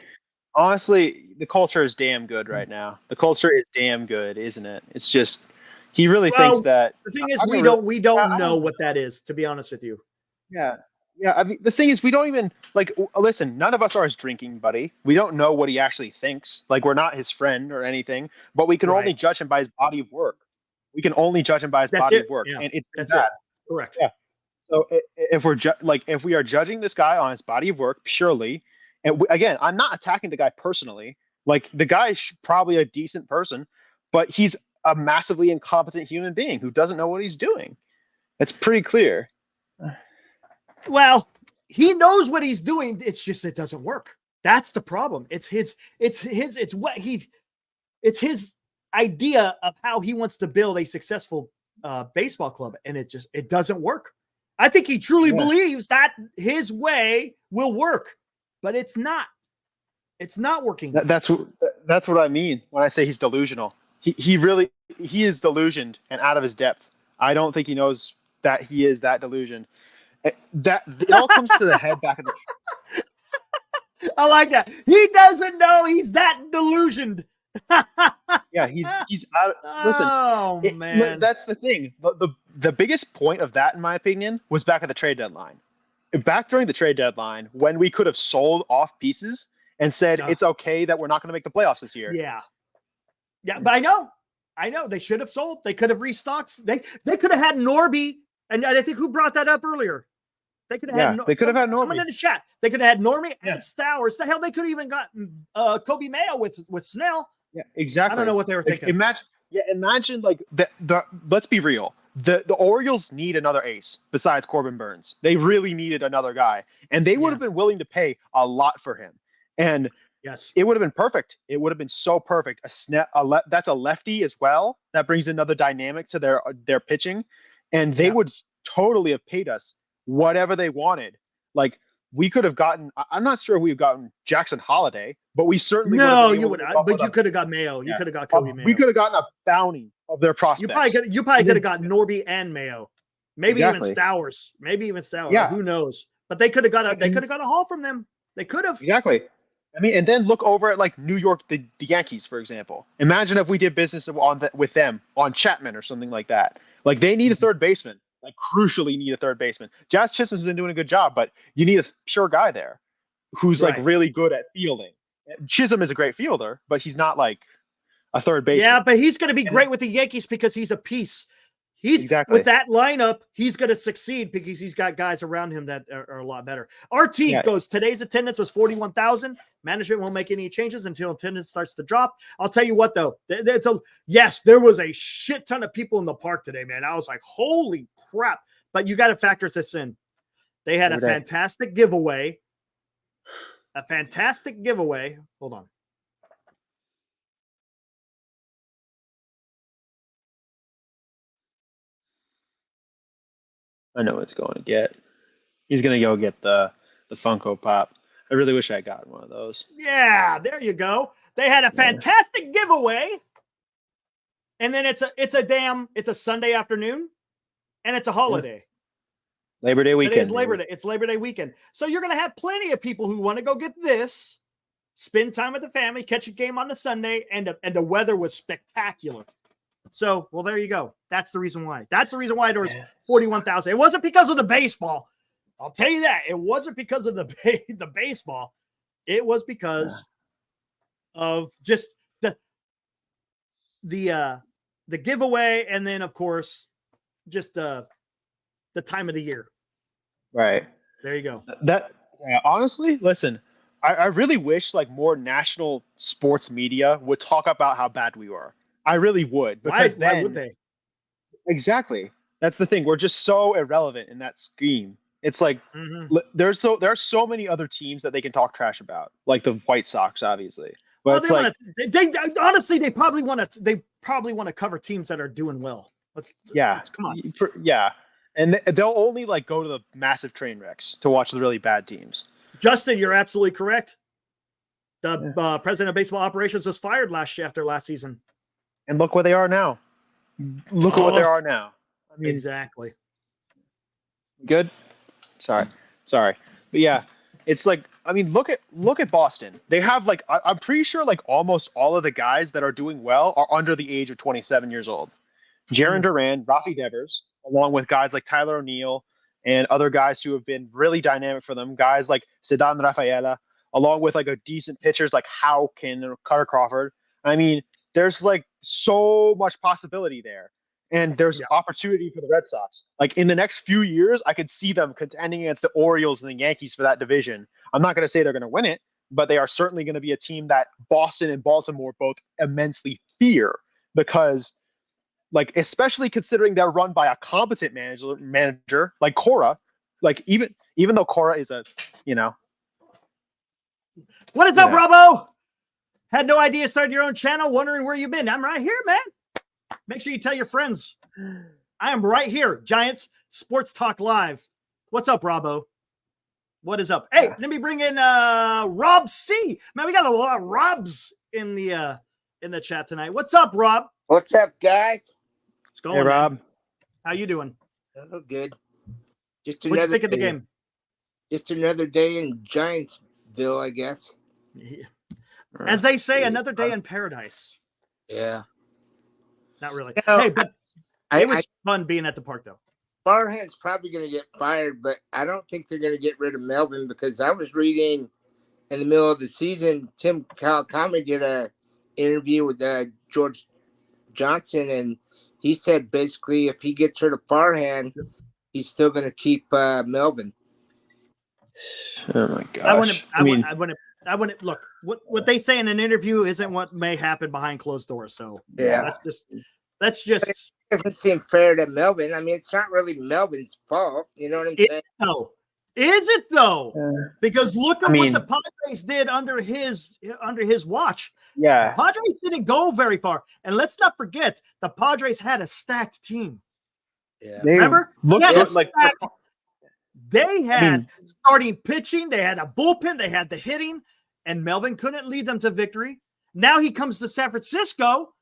honestly, the culture is damn good right now. The culture is damn good, isn't it? It's just he really thinks that. The thing is, we don't know what that is, to be honest with you. Yeah. I mean, the thing is, we don't even listen. None of us are his drinking buddy. We don't know what he actually thinks. Like, we're not his friend or anything. But we can only judge him by his body of work. We can only judge him by his body of work, and it's bad. Correct. Yeah. So if we are judging this guy on his body of work purely, and again, I'm not attacking the guy personally. Like, the guy is probably a decent person, but he's a massively incompetent human being who doesn't know what he's doing. It's pretty clear. Well, he knows what he's doing. It's just it doesn't work. That's the problem. It's his idea of how he wants to build a successful baseball club, and it doesn't work. I think he truly believes that his way will work, but it's not. It's not working. That's what I mean when I say he's delusional. He is delusioned and out of his depth. I don't think he knows that he is that delusioned. That it all comes to the head back of the. I like that. He doesn't know he's that delusioned. Yeah, he's out. Listen, man, that's the thing. The biggest point of that, in my opinion, was back at the trade deadline. Back during the trade deadline, when we could have sold off pieces and said it's okay that we're not going to make the playoffs this year. Yeah, but I know they should have sold. They could have restocked. They could have had Norby, and I think who brought that up earlier. They could have had. They could have had Normie. Someone in the chat. They could have had Normie and Stowers. The hell, they could have even gotten Kobe Mayo with Snell. Yeah, exactly. I don't know what they were thinking. Imagine like the. Let's be real. The Orioles need another ace besides Corbin Burns. They really needed another guy, and they would have been willing to pay a lot for him. And it would have been perfect. It would have been so perfect. That's a lefty as well. That brings another dynamic to their pitching, and they would totally have paid us whatever they wanted. Like, we could have gotten. I'm not sure we've gotten Jackson Holiday, but we certainly you would. But you could have got Mayo. You could have got Kobe Mayo. We could have gotten a bounty of their prospects. You probably could have got Norby and Mayo, maybe even Stowers. Yeah. Who knows? But they could have got a haul from them. They could have. Exactly. I mean, and then look over at like New York, the Yankees, for example. Imagine if we did business with them on Chapman or something like that. Like, they need a third baseman. Like, crucially need a third baseman. Jazz Chisholm's been doing a good job, but you need a pure guy there who's like really good at fielding. Chisholm is a great fielder, but he's not like a third baseman. Yeah, but he's going to be great with the Yankees because he's a piece. He's Exactly. with that lineup, he's going to succeed because he's got guys around him that are a lot better. RT goes, today's attendance was 41,000. Management won't make any changes until attendance starts to drop. I'll tell you what, though. Yes, there was a shit ton of people in the park today, man. I was like, holy crap. But you got to factor this in. They had a fantastic giveaway. Hold on. I know what it's going to get. He's going to go get the Funko Pop. I really wish I had gotten one of those. Yeah, there you go. They had a fantastic giveaway. And then it's a Sunday afternoon and it's a holiday. Labor Day weekend. Today's Labor Day. It's Labor Day weekend. So you're going to have plenty of people who want to go get this, spend time with the family, catch a game on the Sunday, and the weather was spectacular. So, well, there you go. That's the reason why. That's the reason why there was 41,000. It wasn't because of the baseball. I'll tell you that. It wasn't because of the baseball. It was because of just the giveaway, and then of course just the time of the year. Right. There you go. Honestly, listen, I really wish like more national sports media would talk about how bad we were. I really would. Because why would they? Exactly. That's the thing. We're just so irrelevant in that scheme. It's like there are so many other teams that they can talk trash about, like the White Sox, obviously. But well, honestly, they probably want to cover teams that are doing well. Let's come on. And they'll only like go to the massive train wrecks to watch the really bad teams. Justin, you're absolutely correct. The president of baseball operations was fired after last season. And look where they are now. Look at what they are now. I mean, exactly. Good. Sorry. But yeah, it's like, I mean, look at Boston. They have like, I'm pretty sure like almost all of the guys that are doing well are under the age of 27 years old. Jarren Duran, Rafi Devers, along with guys like Tyler O'Neill and other guys who have been really dynamic for them. Guys like Sedan Rafaela, along with like a decent pitchers like Houken or Carter Crawford. I mean, there's like so much possibility there. And there's opportunity for the Red Sox. Like in the next few years, I could see them contending against the Orioles and the Yankees for that division. I'm not going to say they're going to win it, but they are certainly going to be a team that Boston and Baltimore both immensely fear because, like, especially considering they're run by a competent manager like Cora. Like even though Cora is a, What is up, Robo? Had no idea you started your own channel, wondering where you've been. I'm right here, man. Make sure you tell your friends. I am right here. Giants Sports Talk Live. What's up, Robo? What is up? Hey, let me bring in Rob C. Man, we got a lot of Robs in the chat tonight. What's up, Rob? What's up, guys? What's going on? Hey, Rob. How you doing? Oh, good. Just What'd you another think of the game? Just another day in Giantsville, I guess. Yeah. As they say, another day in paradise. Yeah. Not really. Hey, but it was fun being at the park, though. Farhan's probably going to get fired, but I don't think they're going to get rid of Melvin because I was reading in the middle of the season, Tim Kawakami did an interview with George Johnson, and he said basically if he gets rid of Farhan, he's still going to keep Melvin. Oh my gosh! I wouldn't look. What they say in an interview isn't what may happen behind closed doors. So that's just. It doesn't seem fair to Melvin. I mean, it's not really Melvin's fault. You know what I'm saying? No. Is it though? Because look at what the Padres did under his watch. Yeah, the Padres didn't go very far, and let's not forget the Padres had a stacked team. Yeah, remember? They had starting pitching, they had a bullpen, they had the hitting, and Melvin couldn't lead them to victory. Now he comes to San Francisco.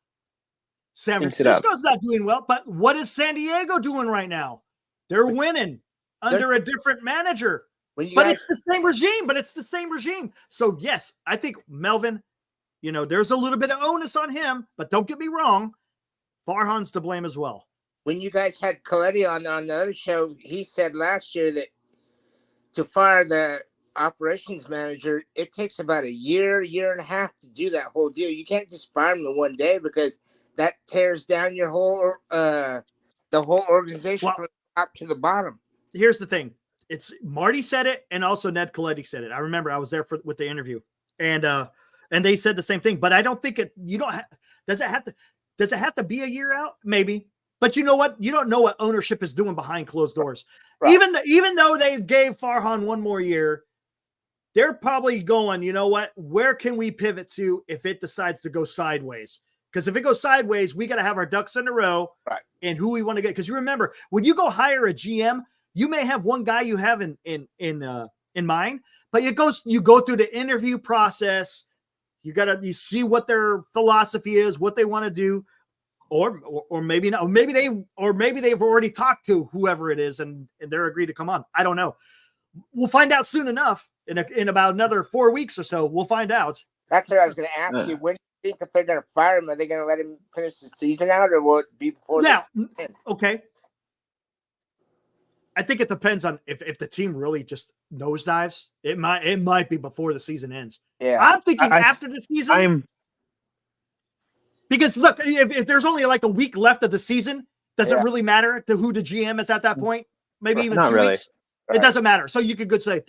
San Francisco's not doing well, but what is San Diego doing right now? They're winning under a different manager. It's the same regime. So, yes, I think Melvin, there's a little bit of onus on him, but don't get me wrong, Farhan's to blame as well. When you guys had Coletti on the other show, he said last year that to fire the operations manager, it takes about a year and a half to do that whole deal. You can't just fire them in one day because that tears down your whole the whole organization from the top to the bottom. Here's the thing. It's Marty said it, and also Ned Coletti said it. I remember I was there with the interview, and they said the same thing. But I don't think does it have to be a year out? Maybe. But you know what? You don't know what ownership is doing behind closed doors. Right. Even though they gave Farhan one more year, they're probably going, you know what? Where can we pivot to if it decides to go sideways? Because if it goes sideways, we got to have our ducks in a row, right? And who we want to get. Because you remember, when you go hire a GM, you may have one guy you have in mind, but you go through the interview process. You see what their philosophy is, what they want to do. Or maybe not. Maybe they've already talked to whoever it is and they're agreed to come on. I don't know. We'll find out soon enough. In about another 4 weeks or so, we'll find out. That's what I was going to ask you. When do you think if they're going to fire him, are they going to let him finish the season out, or will it be before? Yeah. Okay. I think it depends on if the team really just nosedives. It might be before the season ends. Yeah. I'm thinking after the season. Because look, if there's only like a week left of the season, does it really matter to who the GM is at that point? Maybe even Not 2 really. weeks. Right. It doesn't matter. So you could say,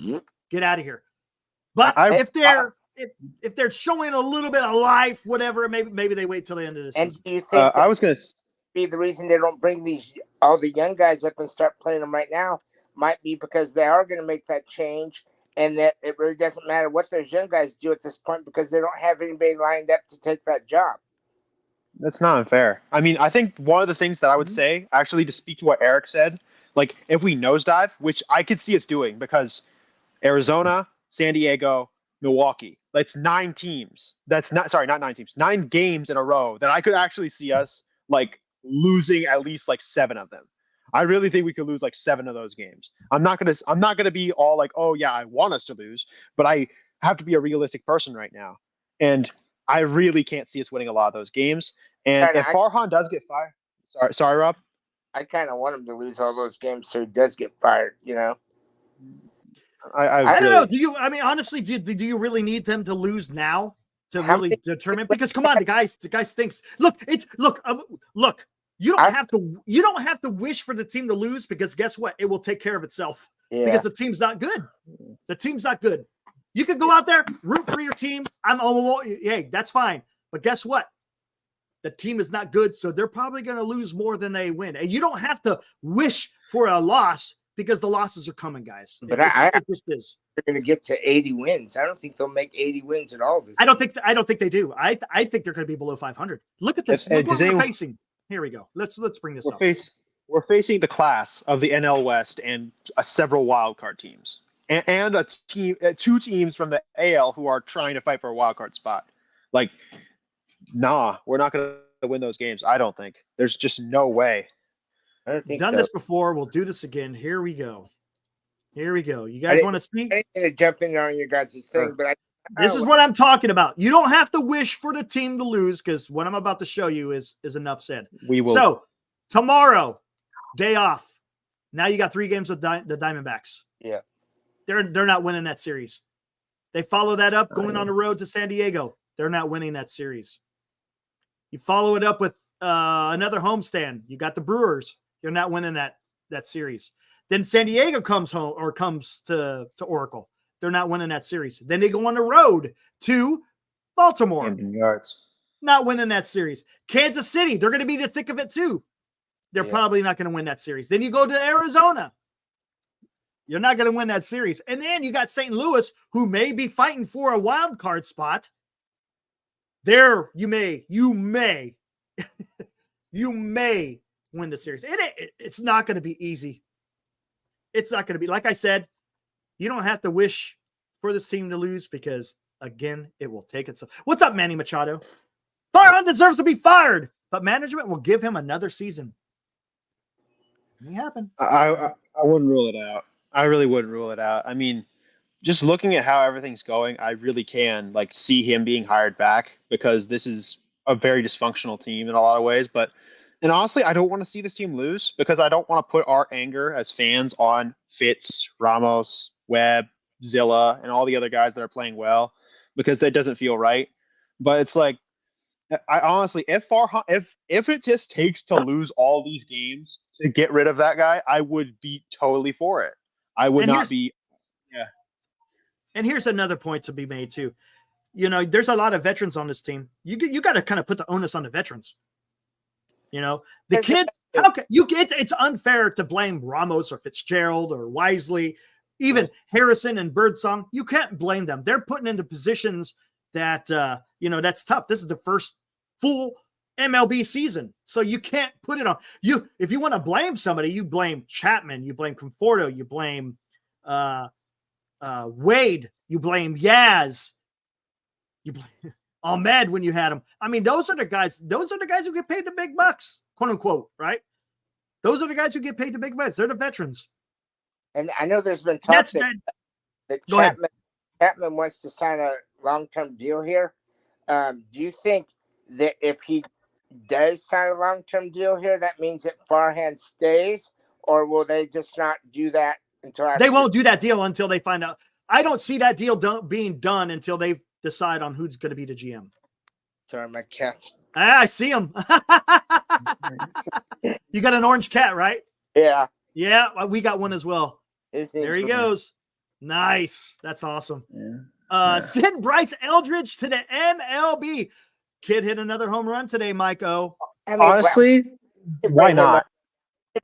get out of here. But if they're showing a little bit of life, whatever, maybe they wait till the end of the season. And do you think I was going to be the reason they don't bring all the young guys up and start playing them right now might be because they are going to make that change, and that it really doesn't matter what those young guys do at this point because they don't have anybody lined up to take that job. That's not unfair. I mean, I think one of the things that I would say, actually, to speak to what Eric said, like if we nosedive, which I could see us doing, because Arizona, San Diego, Milwaukee, that's 9 teams. That's not 9 teams, 9 games in a row that I could actually see us like losing at least like 7 of them. I really think we could lose like 7 of those games. I'm not gonna be all like, oh yeah, I want us to lose, but I have to be a realistic person right now, and I really can't see us winning a lot of those games. And if Farhan does get fired, sorry, Rob. I kind of want him to lose all those games so he does get fired. You know. I don't know. Do you? I mean, honestly, do you really need them to lose now to really determine? Because come on, the guy stinks. Look. You don't have to wish for the team to lose, because guess what? It will take care of itself. Yeah. Because the team's not good. The team's not good. You could go out there, root for your team. Hey, that's fine. But guess what? The team is not good, so they're probably going to lose more than they win. And you don't have to wish for a loss, because the losses are coming, guys. But it just is. They're going to get to 80 wins. I don't think they'll make 80 wins at all. I don't think they do. I think they're going to be below 500. Look at this. Look what we're facing. Here we go. Let's bring this up. We're facing the class of the NL West and several wildcard teams, and a team, 2 teams from the AL who are trying to fight for a wildcard spot. Like, nah, we're not going to win those games. I don't think. There's just no way. We've done this before. We'll do this again. Here we go. You guys want to speak? I didn't jump in on your guys' thing, but this is what I'm talking about. You don't have to wish for the team to lose, because what I'm about to show you is enough said. We will. So tomorrow, day off. Now you got 3 games with the Diamondbacks. Yeah, they're not winning that series. They follow that up going on the road to San Diego. They're not winning that series. You follow it up with another homestand. You got the Brewers. You're not winning that series. Then San Diego comes home or comes to Oracle. They're not winning that series. Then they go on the road to Baltimore. Not winning that series. Kansas City, they're going to be the thick of it too. They're probably not going to win that series. Then you go to Arizona. You're not going to win that series. And then you got St. Louis, who may be fighting for a wild card spot. There, you may win the series. It's not going to be easy. It's not going to be, like I said, you don't have to wish for this team to lose, because, again, it will take itself. What's up, Manny Machado? Farhan deserves to be fired, but management will give him another season. It may happen. I wouldn't rule it out. I really wouldn't rule it out. I mean, just looking at how everything's going, I really can see him being hired back, because this is a very dysfunctional team in a lot of ways. And honestly, I don't want to see this team lose, because I don't want to put our anger as fans on Fitz, Ramos, Webb, Zilla and all the other guys that are playing well because that doesn't feel right. But it's like, I honestly, if it just takes to lose all these games to get rid of that guy, I would be totally for it. I would not be. Yeah. And here's another point to be made too. You know, there's a lot of veterans on this team. You got to kind of put the onus on the veterans. You know, the kids. How can you? It's unfair to blame Ramos or Fitzgerald or Wisely, even Harrison and Birdsong. You can't blame them. They're putting into positions that you know, that's tough. This is the first full MLB season, so you can't put it on you. If you want to blame somebody, you blame Chapman, you blame Conforto, you blame Wade, you blame Yaz, you blame Ahmed when you had him. I mean, those are the guys who get paid the big bucks, quote unquote, right? Those are the guys who get paid the big bucks. They're the veterans. And I know there's been talk that Chapman wants to sign a long-term deal here. Do you think that if he does sign a long-term deal here, that means that Farhan stays, or will they just not do that until after? They won't do that deal until they find out. I don't see that deal being done until they decide on who's going to be the GM. Sorry, my cat. I see him. You got an orange cat, right? Yeah. Yeah, we got one as well. There he goes. Nice. That's awesome. Yeah. Send Bryce Eldridge to the MLB. Kid hit another home run today, Mike O. I mean, Honestly, why not?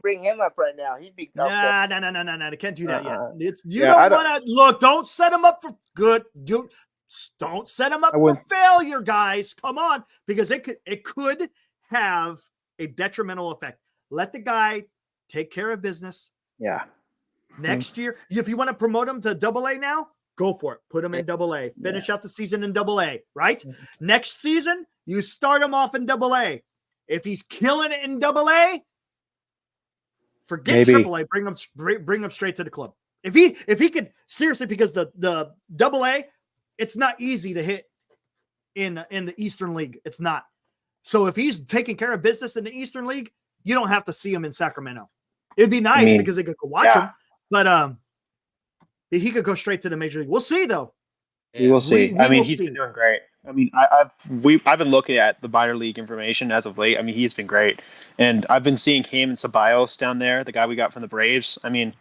Bring him up right now. He'd be No. They can't do that yet. Yeah, don't want to look. Don't set him up for good. Don't set him up for failure, guys. Come on, because it could have a detrimental effect. Let the guy take care of business. Yeah. Next year, if you want to promote him to AA now, go for it. Put him in AA. Finish out the season in AA, right? Next season, you start him off in AA. If he's killing it in AA, forget AAA. Bring him straight to the club. If he could, seriously, because the AA, it's not easy to hit in the Eastern League. It's not. So if he's taking care of business in the Eastern League, you don't have to see him in Sacramento. It'd be nice because they could go watch him. But he could go straight to the major league. We'll see, though. We will see. I mean, he's been doing great. I mean, I've been looking at the minor league information as of late. I mean, he's been great, and I've been seeing him and Ceballos down there, the guy we got from the Braves. I mean,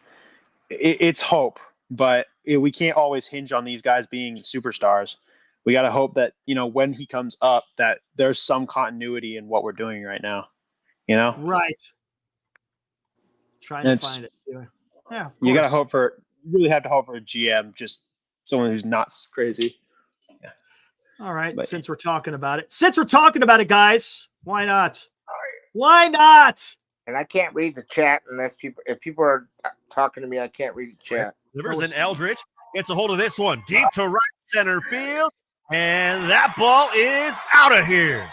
it's hope, but we can't always hinge on these guys being superstars. We got to hope that, you know, when he comes up, that there's some continuity in what we're doing right now. You know, right? Trying to find it. Yeah, you got to hope for. You really have to hope for a GM, just someone who's not crazy. Yeah. All right. But, since we're talking about it, guys, why not? Why not? And I can't read the chat unless if people are talking to me, I can't read the chat. Delivers an Eldridge. Gets a hold of this one. Deep to right center field. And that ball is out of here.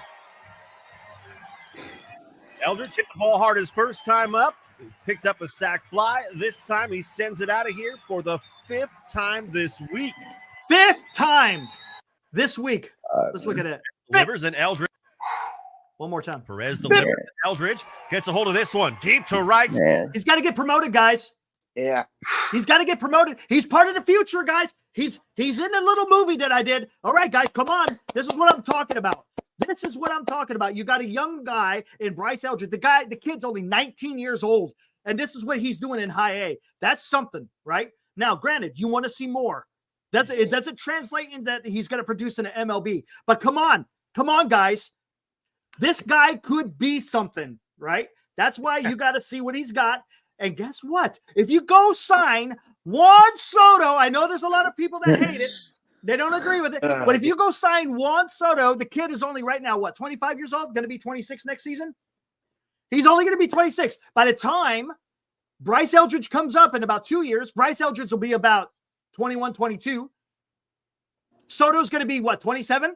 Eldridge hit the ball hard his first time up. Picked up a sac fly. This time he sends it out of here for the 5th time this week. 5th time this week. Let's look at it. Delivers an Eldridge. One more time. Perez delivers an Eldridge. Gets a hold of this one. Deep to right. Man. He's got to get promoted, guys. Yeah. He's got to get promoted. He's part of the future, guys. He's in a little movie that I did. All right, guys, come on. This is what I'm talking about. This is what I'm talking about. You got a young guy in Bryce Eldridge. The kid's only 19 years old, and this is what he's doing in high A. That's something, right? Now, granted, you want to see more. It doesn't translate in that he's going to produce in an MLB. But come on, guys. This guy could be something, right? That's why you got to see what he's got. And guess what? If you go sign Juan Soto, I know there's a lot of people that hate it. They don't agree with it. But if you go sign Juan Soto, the kid is only right now, 25 years old? Going to be 26 next season? He's only going to be 26. By the time Bryce Eldridge comes up in about 2 years, Bryce Eldridge will be about 21, 22. Soto's going to be, 27,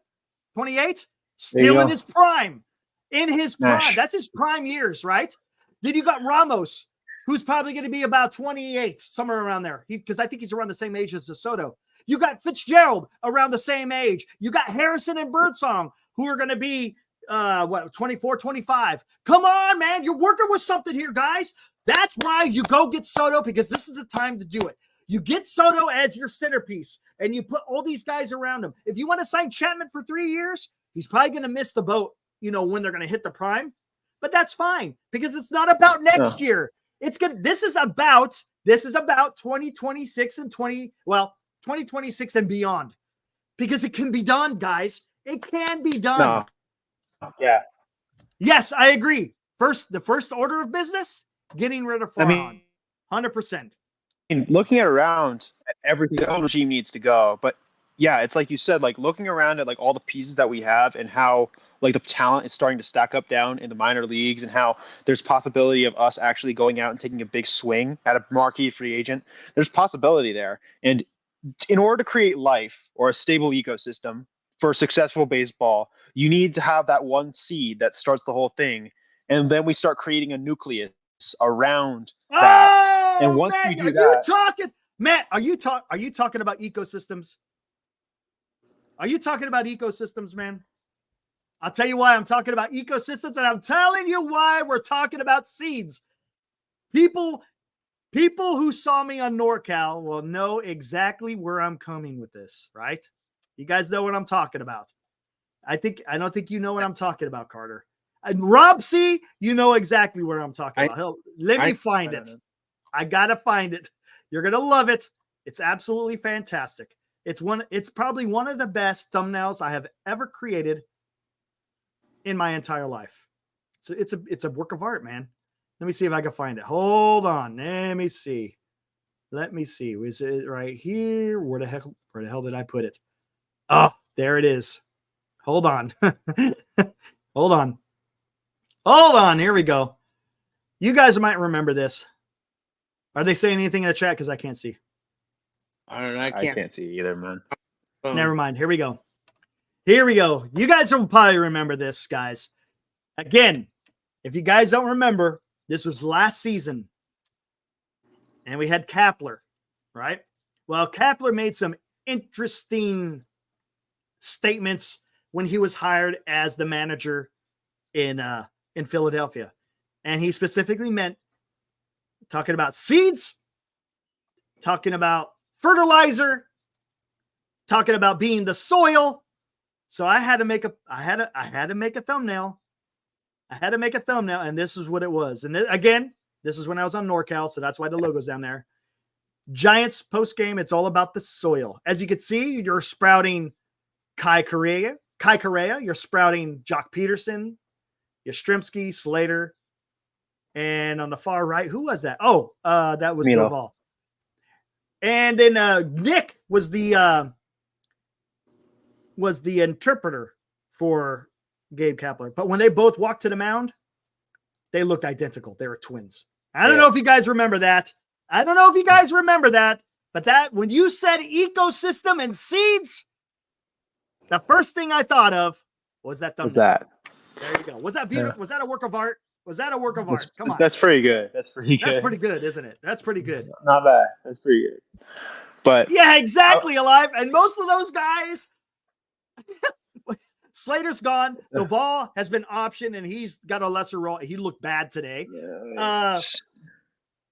28? Still in his prime. In his prime. That's his prime years, right? Then you got Ramos, who's probably going to be about 28, somewhere around there. Because I think he's around the same age as Soto. You got Fitzgerald around the same age. You got Harrison and Birdsong, who are going to be, 24, 25. Come on, man. You're working with something here, guys. That's why you go get Soto, because this is the time to do it. You get Soto as your centerpiece, and you put all these guys around him. If you want to sign Chapman for 3 years, he's probably going to miss the boat, when they're going to hit the prime. But that's fine, because it's not about next year. It's good. This is about 2026 and 2026 and beyond, because it can be done, guys. It can be done. No. Yeah. Yes, I agree. The first order of business, getting rid of Farhan. 100%. And looking around at everything, the old regime needs to go. But yeah, it's like you said, like looking around at like all the pieces that we have and how like the talent is starting to stack up down in the minor leagues, and how there's possibility of us actually going out and taking a big swing at a marquee free agent. There's possibility there. And in order to create life or a stable ecosystem for successful baseball, you need to have that one seed that starts the whole thing. And then we start creating a nucleus around that. And once man, we do that, Matt, are you talking about ecosystems? Are you talking about ecosystems, man? I'll tell you why I'm talking about ecosystems, and I'm telling you why we're talking about seeds. People who saw me on NorCal will know exactly where I'm coming with this, right? You guys know what I'm talking about. I don't think you know what I'm talking about, Carter. And Rob C, you know exactly where I'm talking about. Let me find it. I gotta find it. You're gonna love it. It's absolutely fantastic. It's probably one of the best thumbnails I have ever created in my entire life. It's a work of art, man. Let me see if I can find it. Hold on. Let me see. Is it right here? Where the hell did I put it? Oh, there it is. Hold on. Hold on. Here we go. You guys might remember this. Are they saying anything in the chat? Because I can't see. I don't know. I can't see either, man. Never mind. Here we go. You guys will probably remember this, guys. Again, if you guys don't remember, this was last season. And we had Kapler, right? Well, Kapler made some interesting statements when he was hired as the manager in Philadelphia. And he specifically meant talking about seeds, talking about fertilizer, talking about being the soil. So I had to make a thumbnail. And this is what it was. And again, this is when I was on NorCal, so that's why the logo's down there. Giants post game, it's all about the soil. As you can see, you're sprouting Kai Correa, you're sprouting Jock Peterson, Yastrzemski, Slater, and on the far right, who was that? Oh, that was Milo. Doval. And then Nick was the interpreter for Gabe Kapler. But when they both walked to the mound, they looked identical. They were twins. I don't know if you guys remember that. But that when you said ecosystem and seeds, the first thing I thought of was that thumbnail. What's that? There you go. Was that beautiful? Yeah. Was that a work of art? Come on. That's pretty good. That's pretty good, isn't it? That's pretty good. Not bad. That's pretty good. But yeah, exactly, Alive. And most of those guys, Slater's gone. Doval has been optioned, and he's got a lesser role. He looked bad today.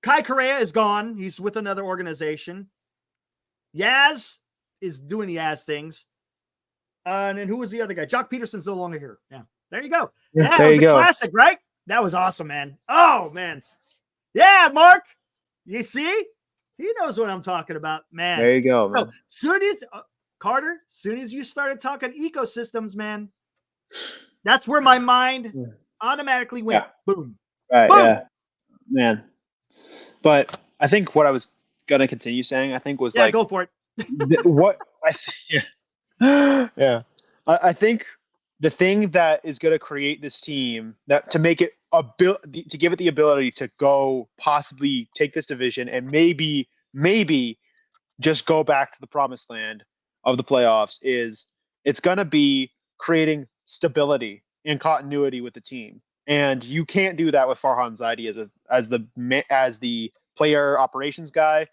Kai Correa is gone. He's with another organization. Yaz is doing Yaz things. And then who was the other guy? Jock Peterson's no longer here. Yeah, there you go. Yeah, it was a classic, right? That was awesome, man. Oh, man. Yeah, Mark. You see? He knows what I'm talking about, man. There you go, man. So, Carter, soon as you started talking ecosystems, man, that's where my mind automatically went. Yeah. Boom. Right, boom. Yeah. Man. But I think what I was going to continue saying, I think was go for it. I think the thing that is going to create this team to make it to give it the ability to go possibly take this division and maybe just go back to the promised land of the playoffs is it's going to be creating stability and continuity with the team. And you can't do that with Farhan Zaidi as the player operations guy,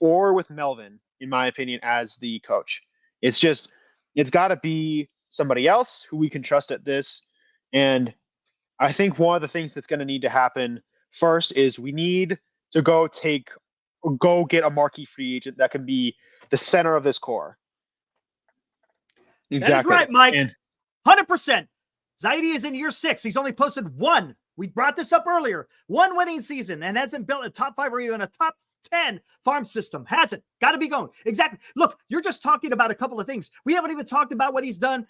or with Melvin, in my opinion, as the coach. It's got to be somebody else who we can trust at this. And I think one of the things that's going to need to happen first is we need to go take go get a marquee free agent that can be the center of this core. That is right, Mike. 100%. Zaidi is in year 6. He's only posted one. We brought this up earlier. One winning season and hasn't built a top 5 or even a top 10 farm system. Hasn't. Got to be going. Exactly. Look, you're just talking about a couple of things. We haven't even talked about what he's done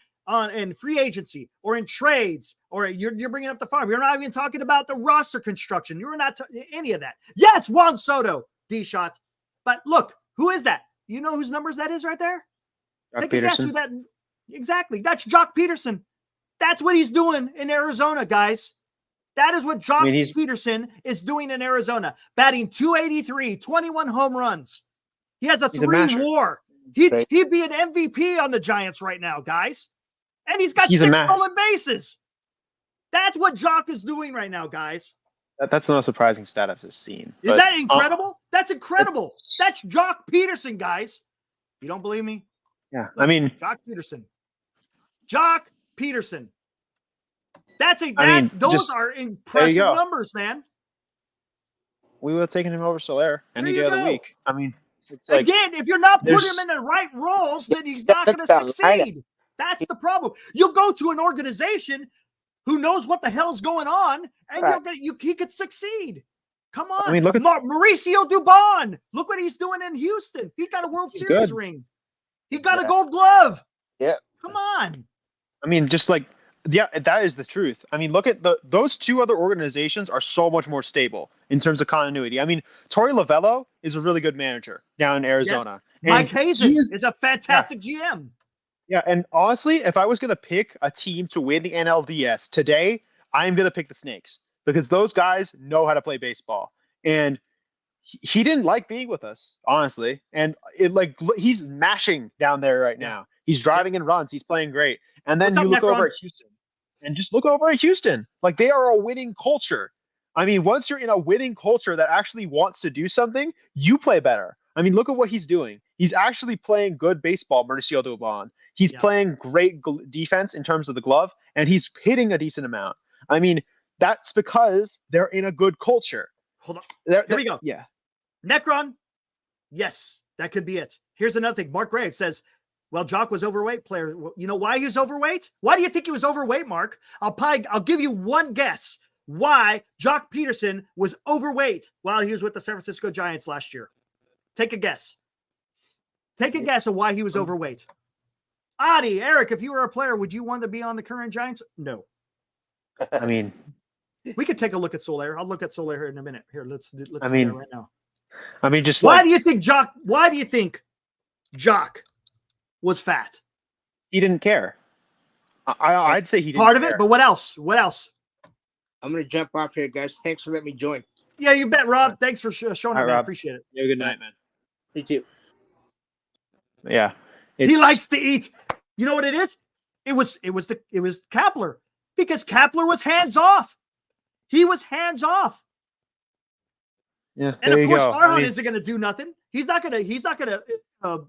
in free agency or in trades, or you're bringing up the farm. You're not even talking about the roster construction. You're not any of that. Yes, Juan Soto, D-Shot. But look, who is that? You know whose numbers that is right there? Take a guess who that. Exactly. That's Jock Peterson. That's what he's doing in Arizona, guys. That is what Jock Peterson is doing in Arizona. Batting .283, 21 home runs. He has a 3 WAR. He'd be an MVP on the Giants right now, guys. And he's got 6 stolen bases. That's what Jock is doing right now, guys. That's not a surprising stat I've just seen. Is that incredible? That's incredible. That's Jock Peterson, guys. You don't believe me? Yeah, Look, Jock Peterson. Jock Peterson. Those are impressive numbers, man. We would have taken him over Soler any day of the week. I mean, it's like, again, if you're not putting him in the right roles, then he's not going to succeed. That's the problem. You'll go to an organization who knows what the hell's going on, and he could succeed. Come on. I mean, look at Mauricio Dubon. Look what he's doing in Houston. He got a World Series ring. He got a Gold Glove. Yeah. Come on. I mean, just like, yeah, that is the truth. I mean, look at those 2 other organizations are so much more stable in terms of continuity. I mean, Torey Lovello is a really good manager down in Arizona. Yes. Mike Hazen is a fantastic GM. Yeah, and honestly, if I was going to pick a team to win the NLDS today, I'm going to pick the Snakes because those guys know how to play baseball. And he didn't like being with us, honestly. And he's mashing down there right now. He's driving in runs. He's playing great. And then you look over at Houston. And just look over at Houston. Like, they are a winning culture. I mean, once you're in a winning culture that actually wants to do something, you play better. I mean, look at what he's doing. He's actually playing good baseball, Mauricio Dubon. He's playing great defense in terms of the glove, and he's hitting a decent amount. I mean, that's because they're in a good culture. Hold on. Here we go. Yeah. Necron. Yes, that could be it. Here's another thing. Mark Graves says, well, Jock was overweight player. You know why he was overweight? Why do you think he was overweight, Mark? I'll give you one guess why Jock Peterson was overweight while he was with the San Francisco Giants last year. Take a guess. Take a guess of why he was overweight. Adi, Eric, if you were a player, would you want to be on the current Giants? No. I mean, we could take a look at Soler. I'll look at Soler here in a minute. Here, let's do that right now. I mean, just why do you think Jock was fat? He didn't care. I'd say he didn't part of care. it, but what else? What else? I'm going to jump off here, guys. Thanks for letting me join. Yeah, you bet, Rob. Thanks for showing up, man. Appreciate it. Have a good night, man. You too. Yeah. He likes to eat. You know what it is? It was Kapler, because Kapler was hands off. He was hands off. Yeah, and of course, Farhan isn't going to do nothing. He's not going to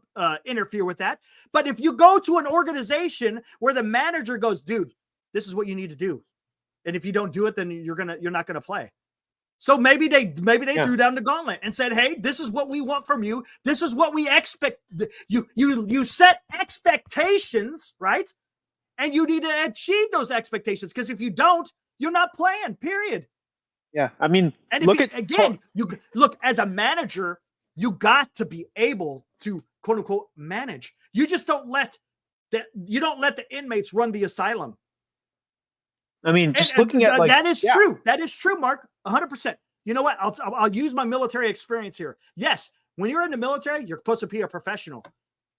interfere with that. But if you go to an organization where the manager goes, dude, this is what you need to do, and if you don't do it, then you're not going to play. So maybe they threw down the gauntlet and said, hey, this is what we want from you. This is what we expect. You set expectations, right? And you need to achieve those expectations, because if you don't, you're not playing, period. Yeah, I mean, and look as a manager, you got to be able to quote unquote manage. You just don't let the inmates run the asylum. I mean, looking at that is true. That is true, Mark. 100%. You know what? I'll use my military experience here. Yes, when you're in the military, you're supposed to be a professional,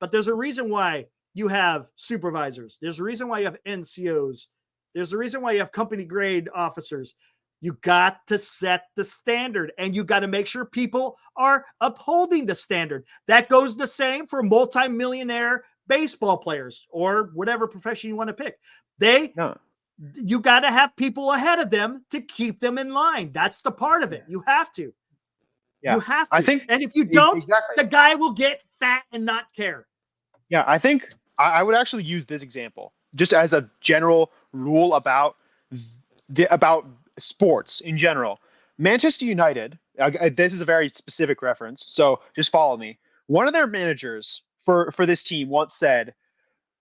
but there's a reason why you have supervisors. There's a reason why you have NCOs. There's a reason why you have company grade officers. You got to set the standard, and you got to make sure people are upholding the standard. That goes the same for multimillionaire baseball players or whatever profession you want to pick. You got to have people ahead of them to keep them in line. That's the part of it. You have to. Yeah. You have to. I think, and if you don't, the guy will get fat and not care. Yeah, I think I would actually use this example just as a general rule about sports in general. Manchester United This is a very specific reference, so just follow me. One of their managers for this team once said,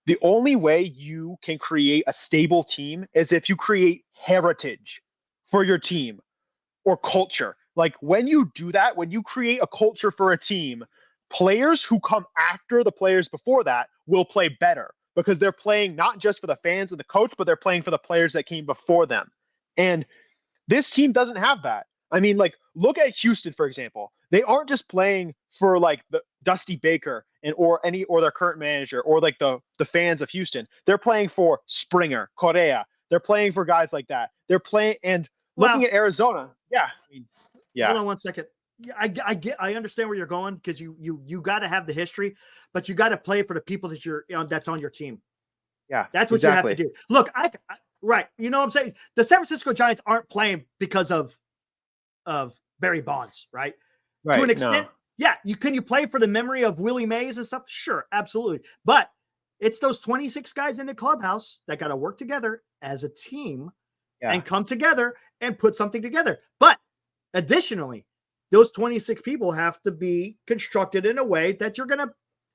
the only way you can create a stable team is if you create heritage for your team or culture. Like when you do that, when you create a culture for a team, players who come after the players before that will play better because they're playing not just for the fans and the coach, but they're playing for the players that came before them. And this team doesn't have that. I mean, like, look at Houston, for example. They aren't just playing for like the Dusty Baker or their current manager or like the fans of Houston. They're playing for Springer, Correa. They're playing for guys like that. They're playing and looking at Arizona. Yeah. I mean, yeah. Hold on 1 second. I understand where you're going because you got to have the history, but you got to play for the people that's on your team. Yeah, that's what you have to do. Look, right. You know what I'm saying? The San Francisco Giants aren't playing because of Barry Bonds, right? To an extent, yeah. Can you play for the memory of Willie Mays and stuff? Sure, absolutely. But it's those 26 guys in the clubhouse that got to work together as a team and come together and put something together. But additionally, those 26 people have to be constructed in a way that you're going to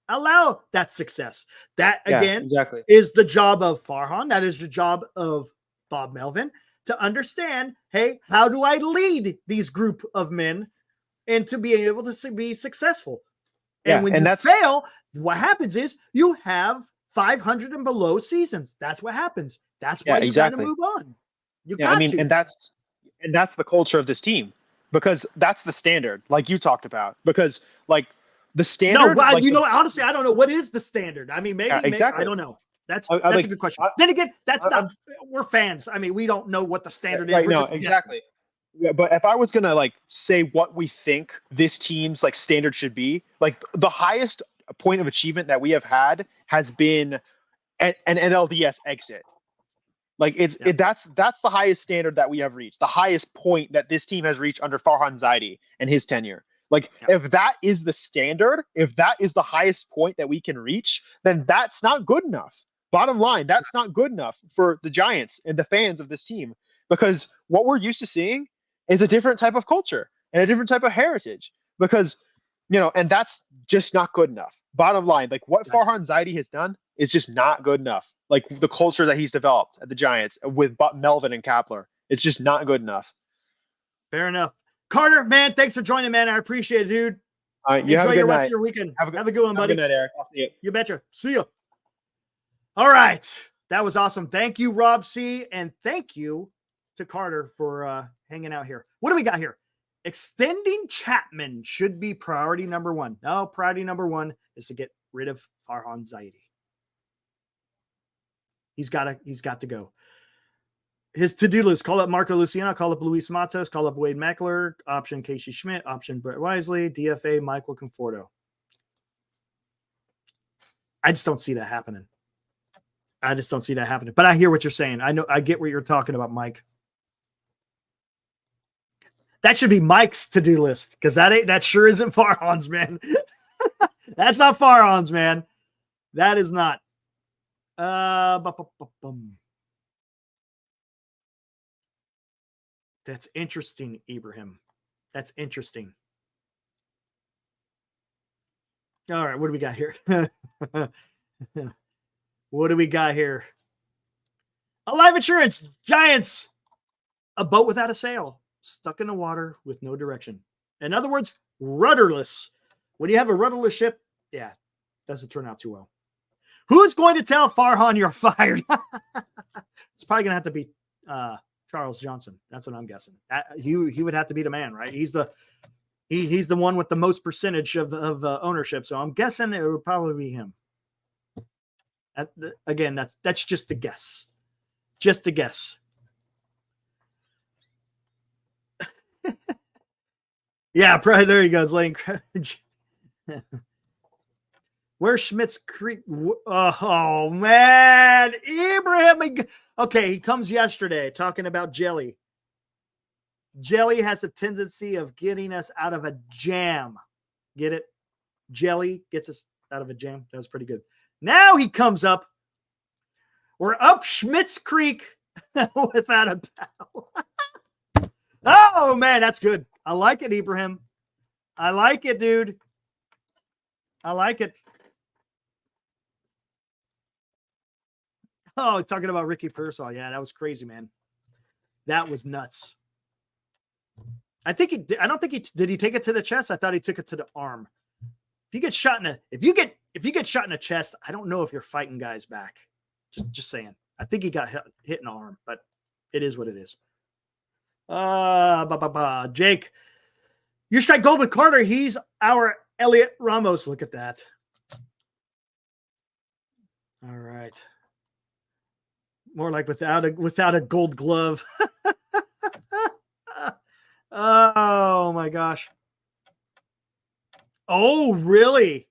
allow that success. That again is the job of Farhan. That is the job of Bob Melvin to understand, hey, how do I lead these group of men and to be able to be successful? And when you fail, what happens is you have 500 and below seasons. That's what happens. That's why you got to move on. You got to. And that's the culture of this team because that's the standard, like you talked about. Because like the standard. No, well, honestly, I don't know what is the standard. I mean, maybe I don't know. That's a good question. Then again, we're fans. I mean, we don't know what the standard is. Right, no, exactly. Yeah, but if I was gonna like say what we think this team's like standard should be, like the highest point of achievement that we have had has been an NLDS exit. Like that's the highest standard that we have reached, the highest point that this team has reached under Farhan Zaidi and his tenure. Like if that is the standard, if that is the highest point that we can reach, then that's not good enough. Bottom line, that's not good enough for the Giants and the fans of this team because what we're used to seeing is a different type of culture and a different type of heritage because, and that's just not good enough. Bottom line, like what Farhan Zaidi has done is just not good enough. Like the culture that he's developed at the Giants with Melvin and Kapler, it's just not good enough. Fair enough. Carter, man, thanks for joining, man. I appreciate it, dude. All right, enjoy your rest of your weekend. Have a good one, buddy. Good night, Eric. I'll see you. You betcha. See you. All right. That was awesome. Thank you, Rob C. And thank you to Carter for hanging out here. What do we got here? Extending Chapman should be priority number one. No, priority number one is to get rid of Farhan Zaidi. He's got to go. His to-do list: call up Marco Luciano, call up Luis Matos, call up Wade Meckler, option Casey Schmidt, option Brett Wisely, DFA Michael Conforto. I just don't see that happening. But I hear what you're saying. I get what you're talking about, Mike. That should be Mike's to-do list because that sure isn't Farhan's, man. That's not Farhan's, man. That is not. That's interesting, Ibrahim. That's interesting. All right, what do we got here? What do we got here? A life insurance, Giants. A boat without a sail, stuck in the water with no direction. In other words, rudderless. When you have a rudderless ship, doesn't turn out too well. Who's going to tell Farhan you're fired? It's probably going to have to be Charles Johnson. That's what I'm guessing. He would have to be the man, right? He's the one with the most percentage of ownership. So I'm guessing it would probably be him. Again, that's just a guess. Just a guess. Yeah, probably there he goes, Lane. Where's Schmidt's Creek? Oh, man. Ibrahim. Okay, he comes yesterday talking about jelly. Jelly has a tendency of getting us out of a jam. Get it? Jelly gets us out of a jam. That was pretty good. Now he comes up. We're up Schmidt's Creek without a paddle. Oh, man, that's good. I like it, Ibrahim. I like it, dude. I like it. Oh, talking about Ricky Pearsall. Yeah, that was crazy, man. That was nuts. I think he I don't think did he take it to the chest? I thought he took it to the arm. If you get shot in the chest, I don't know if you're fighting guys back. Just saying. I think he got hit in the arm, but it is what it is. Jake, you strike gold with Carter. He's our Elliot Ramos. Look at that. All right. More like without a gold glove. Oh my gosh. Oh, really?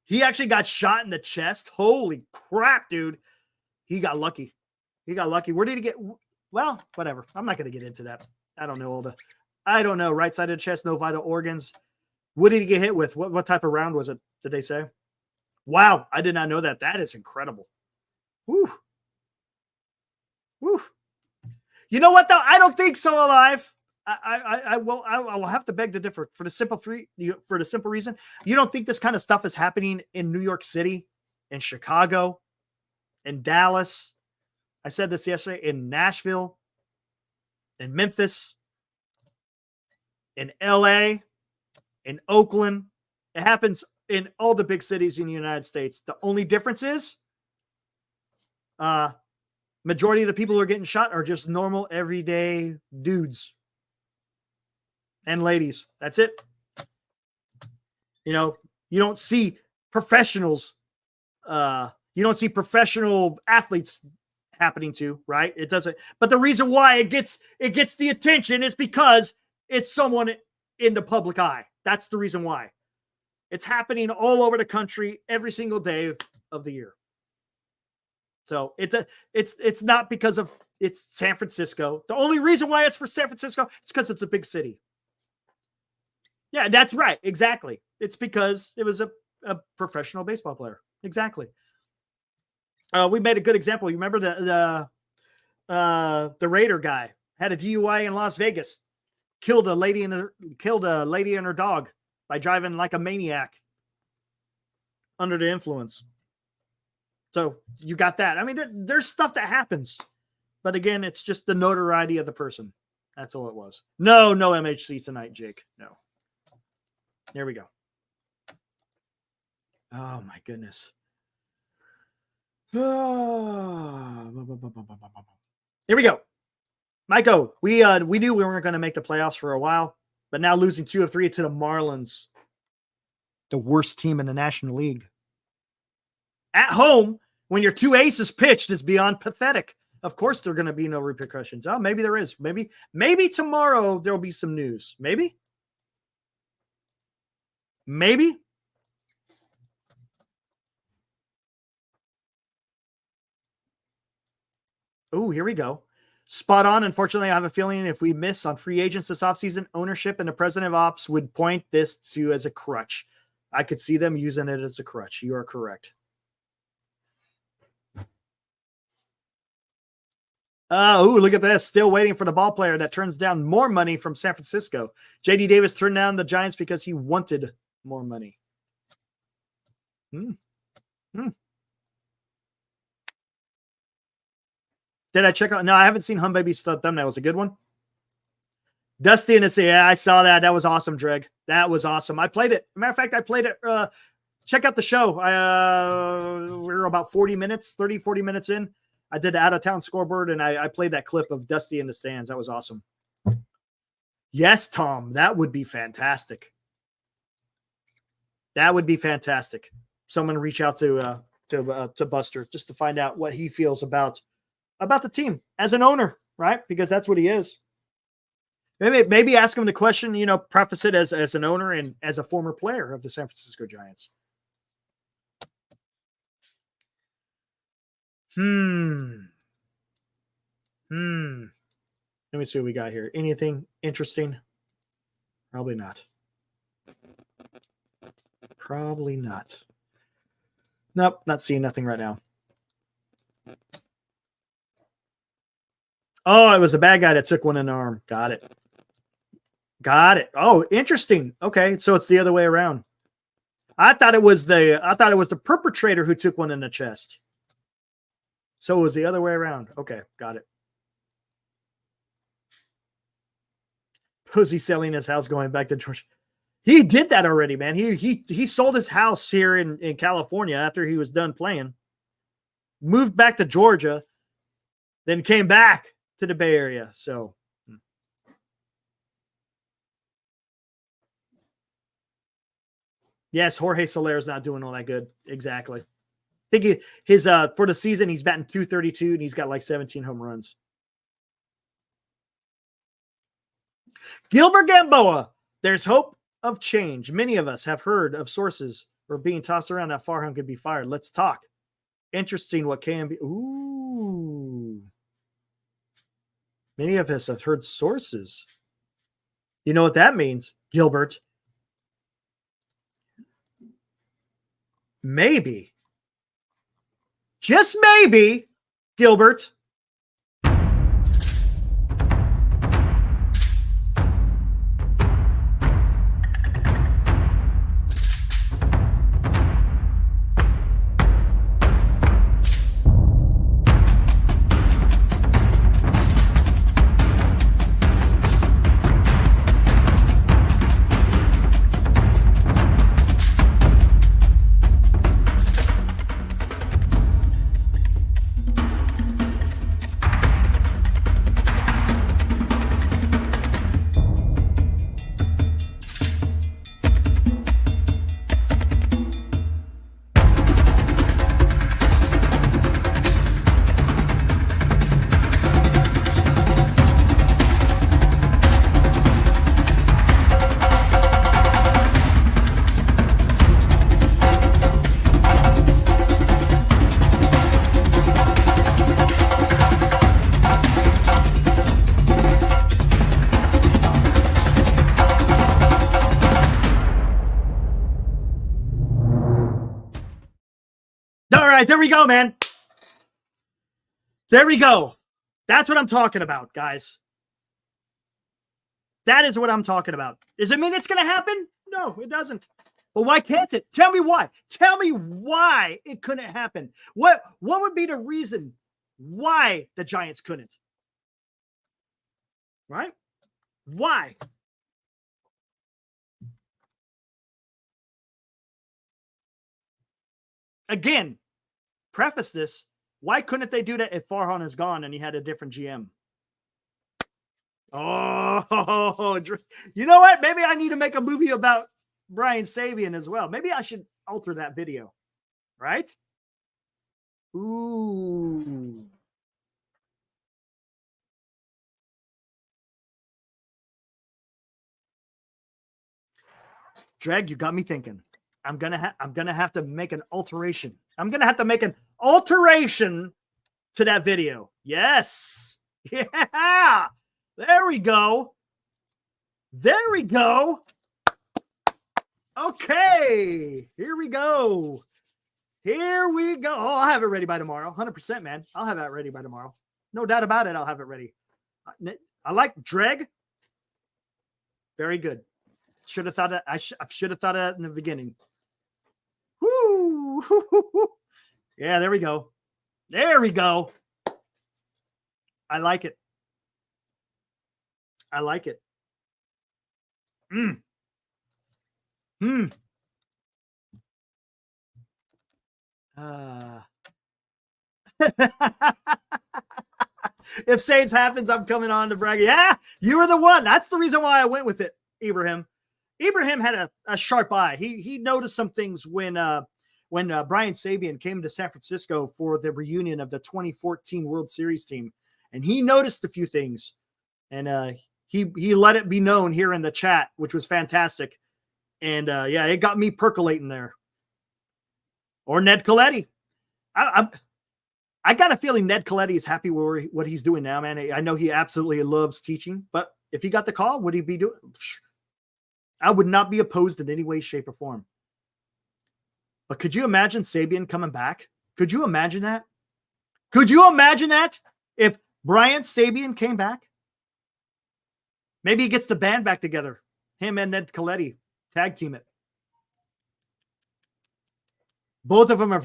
He actually got shot in the chest. Holy crap, dude. He got lucky. Where did he get? Well, whatever. I'm not going to get into that. I don't know. Right side of the chest, no vital organs. What did he get hit with? What type of round was it? Did they say? Wow. I did not know that. That is incredible. Woo. Woo. You know what though? I don't think so alive. I will have to beg to differ for the simple reason. You don't think this kind of stuff is happening in New York City, in Chicago, in Dallas. I said this yesterday, in Nashville, in Memphis, in LA, in Oakland. It happens in all the big cities in the United States. The only difference is majority of the people who are getting shot are just normal, everyday dudes and ladies. That's it. You know, you don't see professionals. You don't see professional athletes happening to, right? It doesn't. But the reason why it gets the attention is because it's someone in the public eye. That's the reason why. It's happening all over the country every single day of the year. So it's not because of it's San Francisco. The only reason why it's for San Francisco is because it's a big city. Yeah, that's right. Exactly. It's because it was a professional baseball player. Exactly. We made a good example. You remember the Raider guy had a DUI in Las Vegas, killed a lady and her dog by driving like a maniac under the influence. So you got that. I mean, there's stuff that happens, but again, it's just the notoriety of the person. That's all it was. No MHC tonight, Jake. No. There we go. Oh my goodness. Here we go. Michael, we knew we weren't going to make the playoffs for a while, but now losing 2 of 3 to the Marlins, the worst team in the National League. At home, when your 2 aces pitched, is beyond pathetic. Of course, there are going to be no repercussions. Oh, maybe there is. Maybe tomorrow there'll be some news. Maybe. Oh, here we go. Spot on. Unfortunately, I have a feeling if we miss on free agents this offseason, ownership and the president of ops would point this to as a crutch. I could see them using it as a crutch. You are correct. Look at this. Still waiting for the ball player that turns down more money from San Francisco. J.D. Davis turned down the Giants because he wanted more money. Did I check out? No, I haven't seen Hum Baby's thumbnail. Was a good one. Dusty and it's yeah, I saw that. That was awesome, Dreg. That was awesome. I played it. Matter of fact, I played it. Check out the show. We're about 40 minutes in. I did the out of town scoreboard and I played that clip of Dusty in the stands. That was awesome. Yes, Tom, that would be fantastic. That would be fantastic. Someone reach out to Buster just to find out what he feels about the team as an owner, right? Because that's what he is. Maybe ask him the question, preface it as an owner and as a former player of the San Francisco Giants. Let me see what we got here. Anything interesting? Probably not. Nope, not seeing nothing right now. Oh, it was a bad guy that took one in the arm. Got it. Got it. Oh, interesting. Okay, so it's the other way around. I thought it was the perpetrator who took one in the chest. So it was the other way around. Okay, got it. Pussy selling his house, going back to Georgia. He did that already, man. He sold his house here in California after he was done playing. Moved back to Georgia, then came back to the Bay Area. So yes, Jorge Soler's not doing all that good. Exactly. I think his for the season he's batting .232 and he's got like 17 home runs. Gilbert Gamboa, there's hope of change. Many of us have heard of sources or being tossed around that Farhan could be fired. Let's talk. Interesting what can be. Ooh. Many of us have heard sources. You know what that means, Gilbert? Maybe. Just maybe, Gilbert. All right, there we go, man. There we go. That's what I'm talking about, guys. That is what I'm talking about. Does it mean it's going to happen? No, it doesn't. But why can't it? Tell me why. Tell me why it couldn't happen. What would be the reason why the Giants couldn't? Right? Why? Again, preface this. Why couldn't they do that if Farhan is gone and he had a different GM? Oh, you know what? Maybe I need to make a movie about Brian Sabian as well. Maybe I should alter that video, right? Ooh. Dreg, you got me thinking. I'm gonna have to make an alteration. I'm gonna have to make an alteration to that video. Yes. Yeah. There we go. There we go. Okay. Here we go. Here we go. Oh, I'll have it ready by tomorrow. 100%, man. I'll have that ready by tomorrow. No doubt about it. I'll have it ready. I like Dreg. Very good. Should have thought that. I should have thought of that in the beginning. Woo. Yeah, there we go. There we go. I like it. I like it. If Saints happens, I'm coming on to brag. Yeah, you were the one. That's the reason why I went with it, Ibrahim. Ibrahim had a sharp eye. He noticed some things when Brian Sabian came to San Francisco for the reunion of the 2014 World Series team, and he noticed a few things, and he let it be known here in the chat, which was fantastic. And yeah, it got me percolating there. Or Ned Colletti. I got a feeling Ned Colletti is happy with what he's doing now, man. I know he absolutely loves teaching, but if he got the call, would he be doing? I would not be opposed in any way, shape, or form. But could you imagine Sabian coming back? Could you imagine that? Could you imagine that if Brian Sabian came back? Maybe he gets the band back together. Him and Ned Coletti tag team it. Both of them are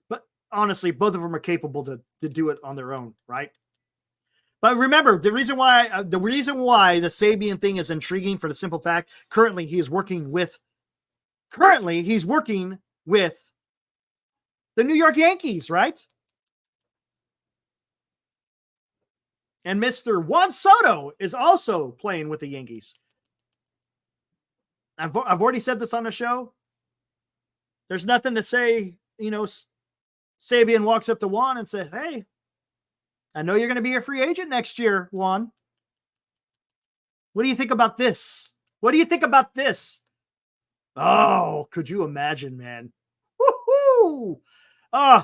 but honestly, both of them are capable to do it on their own, right? But remember, the reason why the Sabian thing is intriguing for the simple fact, currently he's working with the New York Yankees, right? And Mr. Juan Soto is also playing with the Yankees. I've already said this on the show. There's nothing to say, Sabian walks up to Juan and says, hey, I know you're going to be a free agent next year, Juan. What do you think about this? What do you think about this? Oh, could you imagine, man? Woohoo!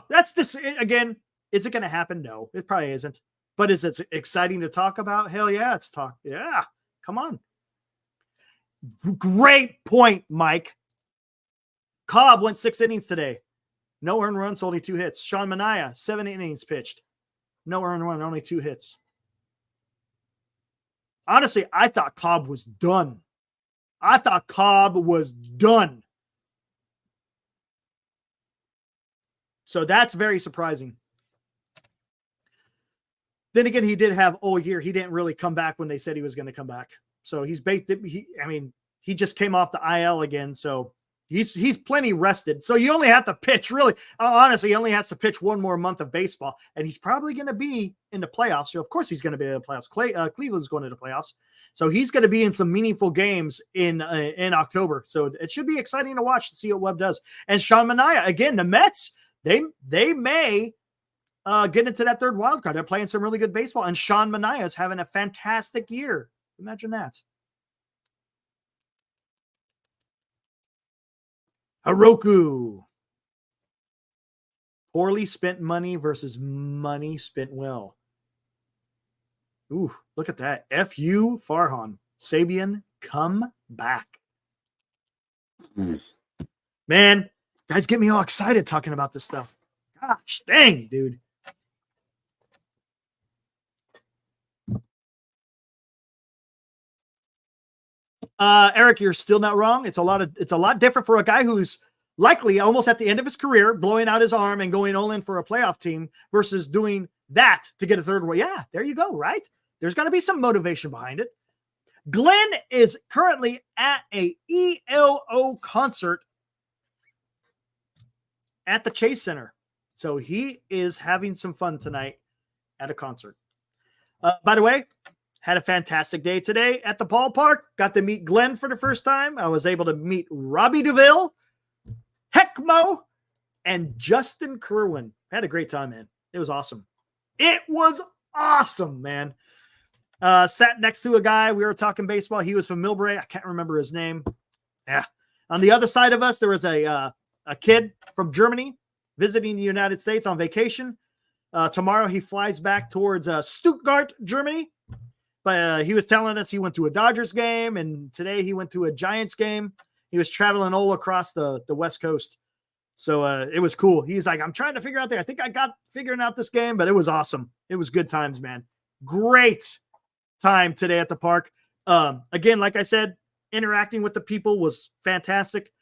That's this again. Is it going to happen? No, it probably isn't. But is it exciting to talk about? Hell yeah, it's talk. Yeah, come on. Great point, Mike. Cobb went 6 innings today. No earned runs, only 2 hits. Sean Manaea, 7 innings pitched. No earned run, only 2 hits. Honestly, I thought Cobb was done. So that's very surprising. Then again, he did have all year. He didn't really come back when they said he was going to come back. So he just came off the IL again. So he's plenty rested. So you only have to pitch, really. Honestly, he only has to pitch 1 more month of baseball. And he's probably going to be in the playoffs. So, of course, he's going to be in the playoffs. Cleveland's going to the playoffs. So he's going to be in some meaningful games in October. So it should be exciting to watch to see what Webb does. And Sean Manaea, again, the Mets, they may get into that 3rd wild card. They're playing some really good baseball. And Sean Manaea is having a fantastic year. Imagine that. Heroku. Poorly spent money versus money spent well. Ooh, look at that. F.U. Farhan. Sabian, come back. Man, guys get me all excited talking about this stuff. Gosh, dang, dude. Eric, you're still not wrong. It's a lot different for a guy who's likely almost at the end of his career, blowing out his arm and going all in for a playoff team versus doing that to get a 3rd one. Yeah, there you go, right? There's got to be some motivation behind it. Glenn is currently at a ELO concert at the Chase Center. So he is having some fun tonight at a concert. By the way, had a fantastic day today at the ballpark. Got to meet Glenn for the first time. I was able to meet Robbie DeVille, Heckmo, and Justin Kerwin. Had a great time, man. It was awesome. It was awesome, man. Sat next to a guy. We were talking baseball. He was from Millbrae. I can't remember his name. Yeah. On the other side of us, there was a kid from Germany visiting the United States on vacation. Tomorrow he flies back towards Stuttgart, Germany. But he was telling us he went to a Dodgers game, and today he went to a Giants game. He was traveling all across the West Coast. So it was cool. He's like, I'm trying to figure out there. I think I got figuring out this game, but it was awesome. It was good times, man. Great time today at the park. Again, like I said, interacting with the people was fantastic.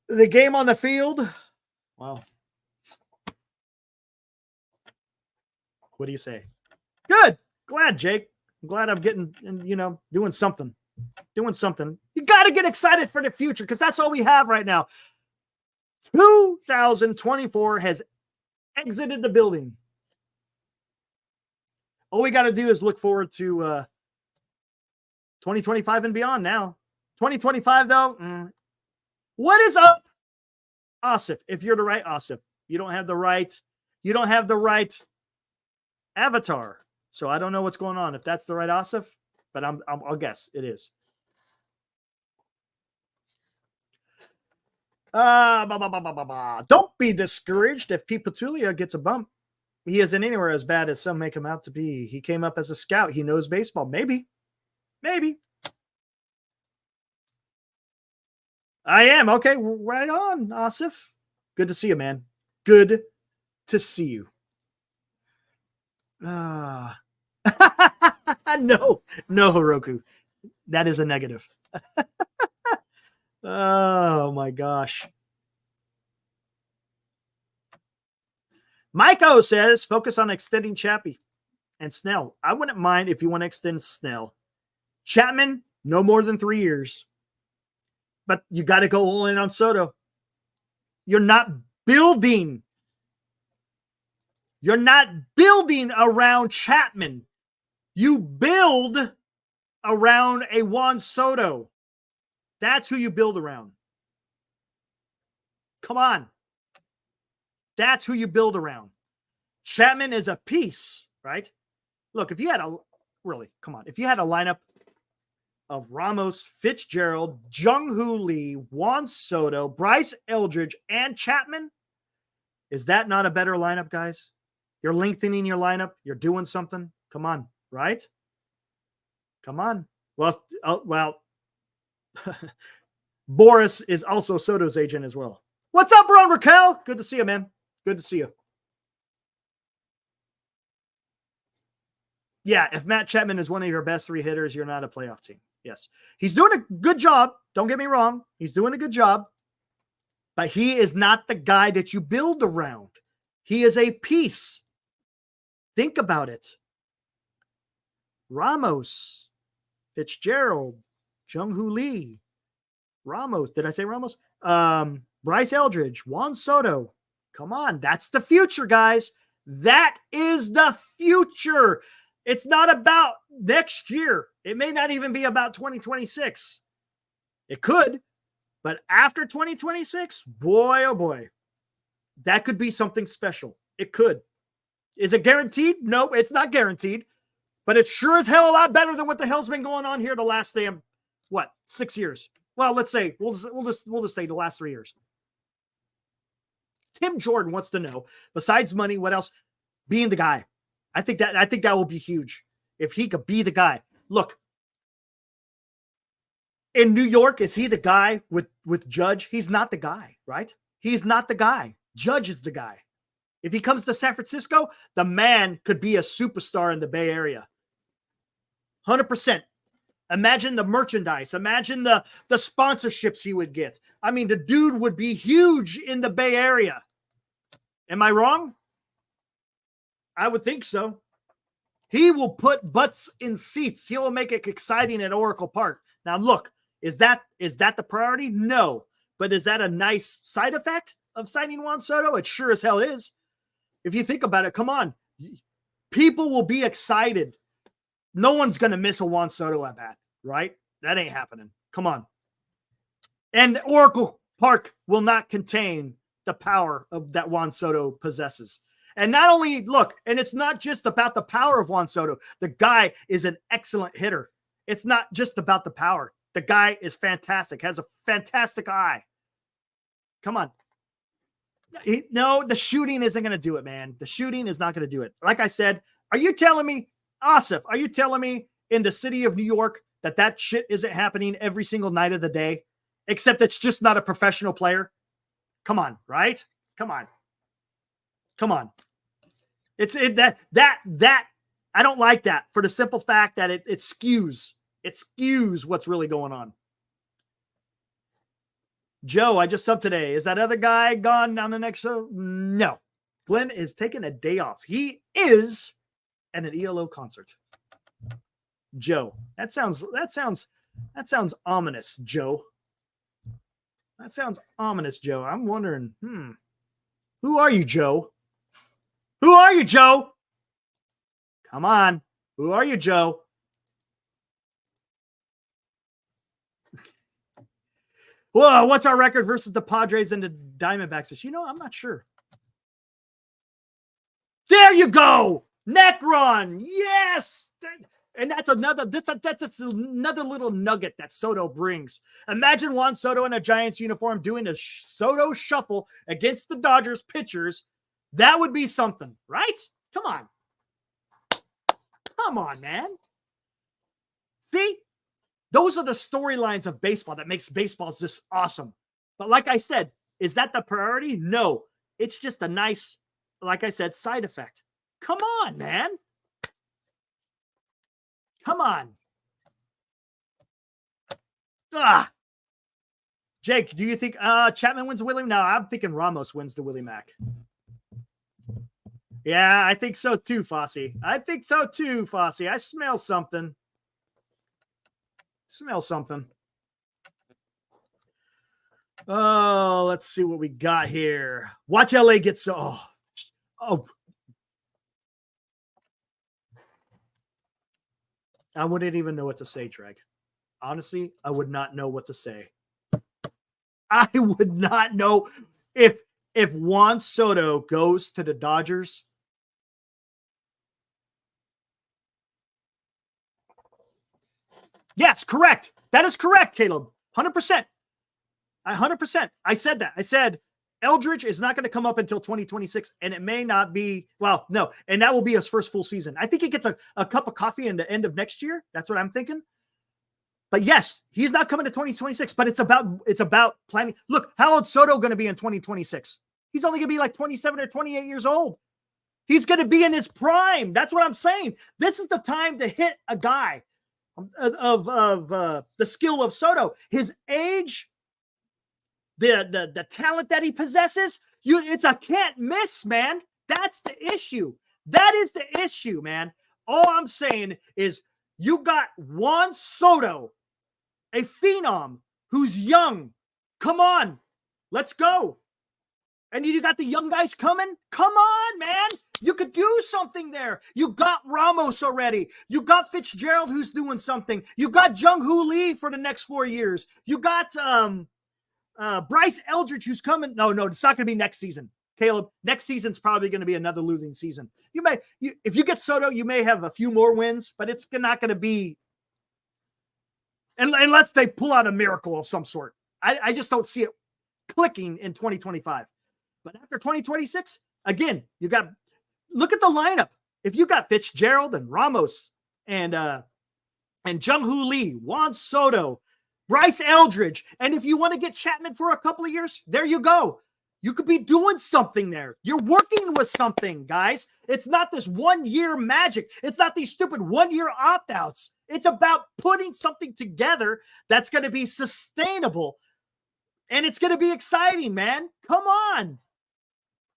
The game on the field, wow. What do you say? Good. Glad, Jake. I'm glad I'm getting, doing something. You got to get excited for the future because that's all we have right now. 2024 has exited the building. All we got to do is look forward to 2025 and beyond now. 2025, though, what is up, Asif? If you're the right Asif, you don't have the right avatar. So I don't know what's going on. If that's the right Asif, but I'll guess it is. Don't be discouraged if Pete Petulia gets a bump. He isn't anywhere as bad as some make him out to be. He came up as a scout. He knows baseball. Maybe. I am. Okay, right on, Asif. Good to see you, man. Good to see you. No, Heroku. That is a negative. Oh my gosh. Maiko says, focus on extending Chappie and Snell. I wouldn't mind if you want to extend Snell. Chapman, no more than 3 years. But you got to go all in on Soto. You're not building. You're not building around Chapman. You build around a Juan Soto. That's who you build around. Come on. That's who you build around. Chapman is a piece, right? Look, if you had a lineup of Ramos, Fitzgerald, Jung-Hoo Lee, Juan Soto, Bryce Eldridge, and Chapman, is that not a better lineup, guys? You're lengthening your lineup. You're doing something. Come on, right? Come on. Well, Boris is also Soto's agent as well. What's up, Ron Raquel? Good to see you, man. Good to see you. Yeah, if Matt Chapman is one of your best 3 hitters, you're not a playoff team. Yes. He's doing a good job. Don't get me wrong. He's doing a good job. But he is not the guy that you build around. He is a piece. Think about it. Ramos, Fitzgerald, Jung-Hoo Lee, Ramos. Did I say Ramos? Bryce Eldridge, Juan Soto. Come on. That's the future, guys. That is the future. It's not about next year. It may not even be about 2026. It could, but after 2026, boy, oh boy, that could be something special. It could. Is it guaranteed? No, it's not guaranteed, but it's sure as hell a lot better than what the hell's been going on here the last 6 years? Well, let's say we'll just say the last 3 years. Tim Jordan wants to know, besides money, what else? Being the guy. I think that will be huge if he could be the guy. Look, in New York, is he the guy with Judge? He's not the guy, right? He's not the guy. Judge is the guy. If he comes to San Francisco, the man could be a superstar in the Bay Area. 100%. Imagine the merchandise. Imagine the sponsorships he would get. I mean, the dude would be huge in the Bay Area. Am I wrong? I would think so. He will put butts in seats. He will make it exciting at Oracle Park. Now, look, is that the priority? No. But is that a nice side effect of signing Juan Soto? It sure as hell is. If you think about it, come on. People will be excited. No one's going to miss a Juan Soto at bat, right? That ain't happening. Come on. And Oracle Park will not contain the power of that Juan Soto possesses. And not only, look, and it's not just about the power of Juan Soto. The guy is an excellent hitter. It's not just about the power. The guy is fantastic, has a fantastic eye. Come on. No, the shooting isn't going to do it, man. The shooting is not going to do it. Like I said, are you telling me, Asif, are you telling me in the city of New York that shit isn't happening every single night of the day, except it's just not a professional player? Come on, right? Come on. Come on. That I don't like that for the simple fact that it skews. It skews what's really going on. Joe, I just subbed today. Is that other guy gone on the next show? No. Glenn is taking a day off. He is at an ELO concert. Joe. That sounds ominous, Joe. That sounds ominous, Joe. I'm wondering, who are you, Joe? Who are you, Joe? Come on. Who are you, Joe? Whoa, what's our record versus the Padres and the Diamondbacks? I'm not sure. There you go. Necron. Yes. And that's another little nugget that Soto brings. Imagine Juan Soto in a Giants uniform doing a Soto shuffle against the Dodgers pitchers. That would be something, right? Come on. Come on, man. See? Those are the storylines of baseball that makes baseball just awesome. But like I said, is that the priority? No. It's just a nice, like I said, side effect. Come on, man. Come on. Ah. Jake, do you think Chapman wins the Willie? No, I'm thinking Ramos wins the Willie Mac. Yeah, I think so too, Fossey. I think so too, Fossey. I smell something. Smell something. Oh, let's see what we got here. Watch LA get so. Oh. I wouldn't even know what to say, Dreg. Honestly, I would not know what to say. I would not know if Juan Soto goes to the Dodgers. Yes, correct. That is correct, Caleb. 100%. 100%. I said that. I said Eldridge is not going to come up until 2026, and it may not be, well, no, and that will be his first full season. I think he gets a cup of coffee in the end of next year. That's what I'm thinking. But yes, he's not coming to 2026, but it's about planning. Look, how old Soto going to be in 2026? He's only going to be like 27 or 28 years old. He's going to be in his prime. That's what I'm saying. This is the time to hit a guy of the skill of Soto. His age, the talent that he possesses, it's a can't miss, man. That's the issue. That is the issue, man. All I'm saying is you got Juan Soto, a phenom who's young. Come on, let's go. And you got the young guys coming. Come on, man. You could do something there. You got Ramos already. You got Fitzgerald who's doing something. You got Jung-Hoo Lee for the next 4 years. You got Bryce Eldridge who's coming. No, it's not going to be next season. Caleb, next season's probably going to be another losing season. If you get Soto, you may have a few more wins, but it's not going to be, unless they pull out a miracle of some sort. I just don't see it clicking in 2025. But after 2026, again, look at the lineup. If you got Fitzgerald and Ramos and Jung-Hoo Lee, Juan Soto, Bryce Eldridge, and if you want to get Chapman for a couple of years, there you go. You could be doing something there. You're working with something, guys. It's not this 1 year magic. It's not these stupid 1 year opt-outs. It's about putting something together that's going to be sustainable. And it's going to be exciting, man. Come on.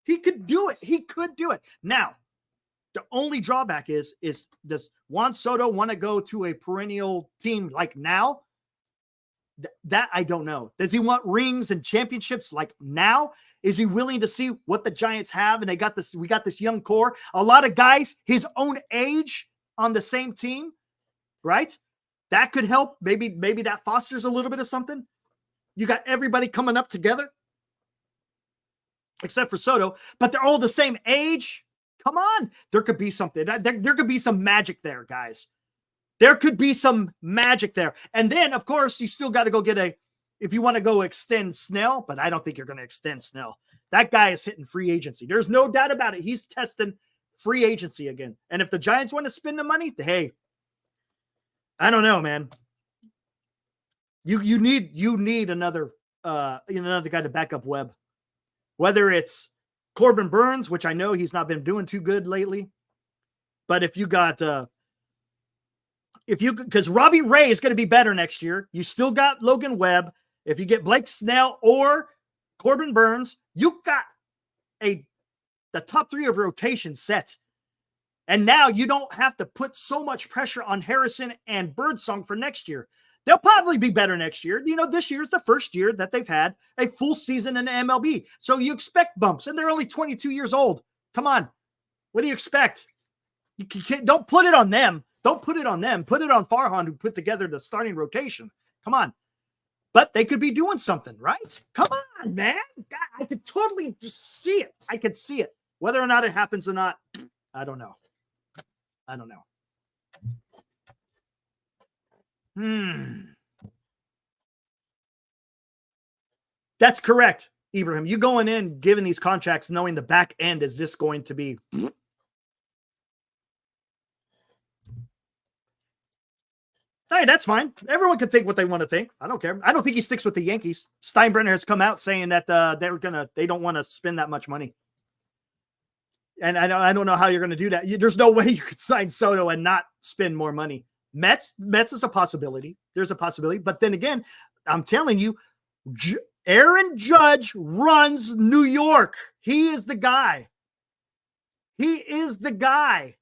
He could do it. He could do it. Now, the only drawback is does Juan Soto want to go to a perennial team like now? That I don't know. Does he want rings and championships like now? Is he willing to see what the Giants have? And we got this young core. A lot of guys his own age on the same team, right? That could help. Maybe that fosters a little bit of something. You got everybody coming up together, except for Soto, but they're all the same age. Come on. There could be something. There could be some magic there, guys. There could be some magic there. And then, of course, you still got to go get if you want to go extend Snell, but I don't think you're going to extend Snell. That guy is hitting free agency. There's no doubt about it. He's testing free agency again. And if the Giants want to spend the money, hey, I don't know, man. You need another guy to back up Webb. Whether it's Corbin Burns, which I know he's not been doing too good lately, but if you got because Robbie Ray is going to be better next year. You still got Logan Webb. If you get Blake Snell or Corbin Burns, you got the top three of rotation set. And now you don't have to put so much pressure on Harrison and Birdsong for next year. They'll probably be better next year. This year's the first year that they've had a full season in the MLB. So you expect bumps, and they're only 22 years old. Come on. What do you expect? Don't put it on them. Don't put it on them. Put it on Farhan, who put together the starting rotation. Come on. But they could be doing something, right? Come on, man. God, I could totally just see it. I could see it. Whether or not it happens or not, I don't know. That's correct, Ibrahim. You going in, giving these contracts, knowing the back end is just going to be. Hey, that's fine. Everyone can think what they want to think. I don't care. I don't think he sticks with the Yankees. Steinbrenner has come out saying that they don't want to spend that much money. And I don't know how you're going to do that. There's no way you could sign Soto and not spend more money. Mets is a possibility. There's a possibility. But then again, I'm telling you, Aaron Judge runs New York. He is the guy. He is the guy.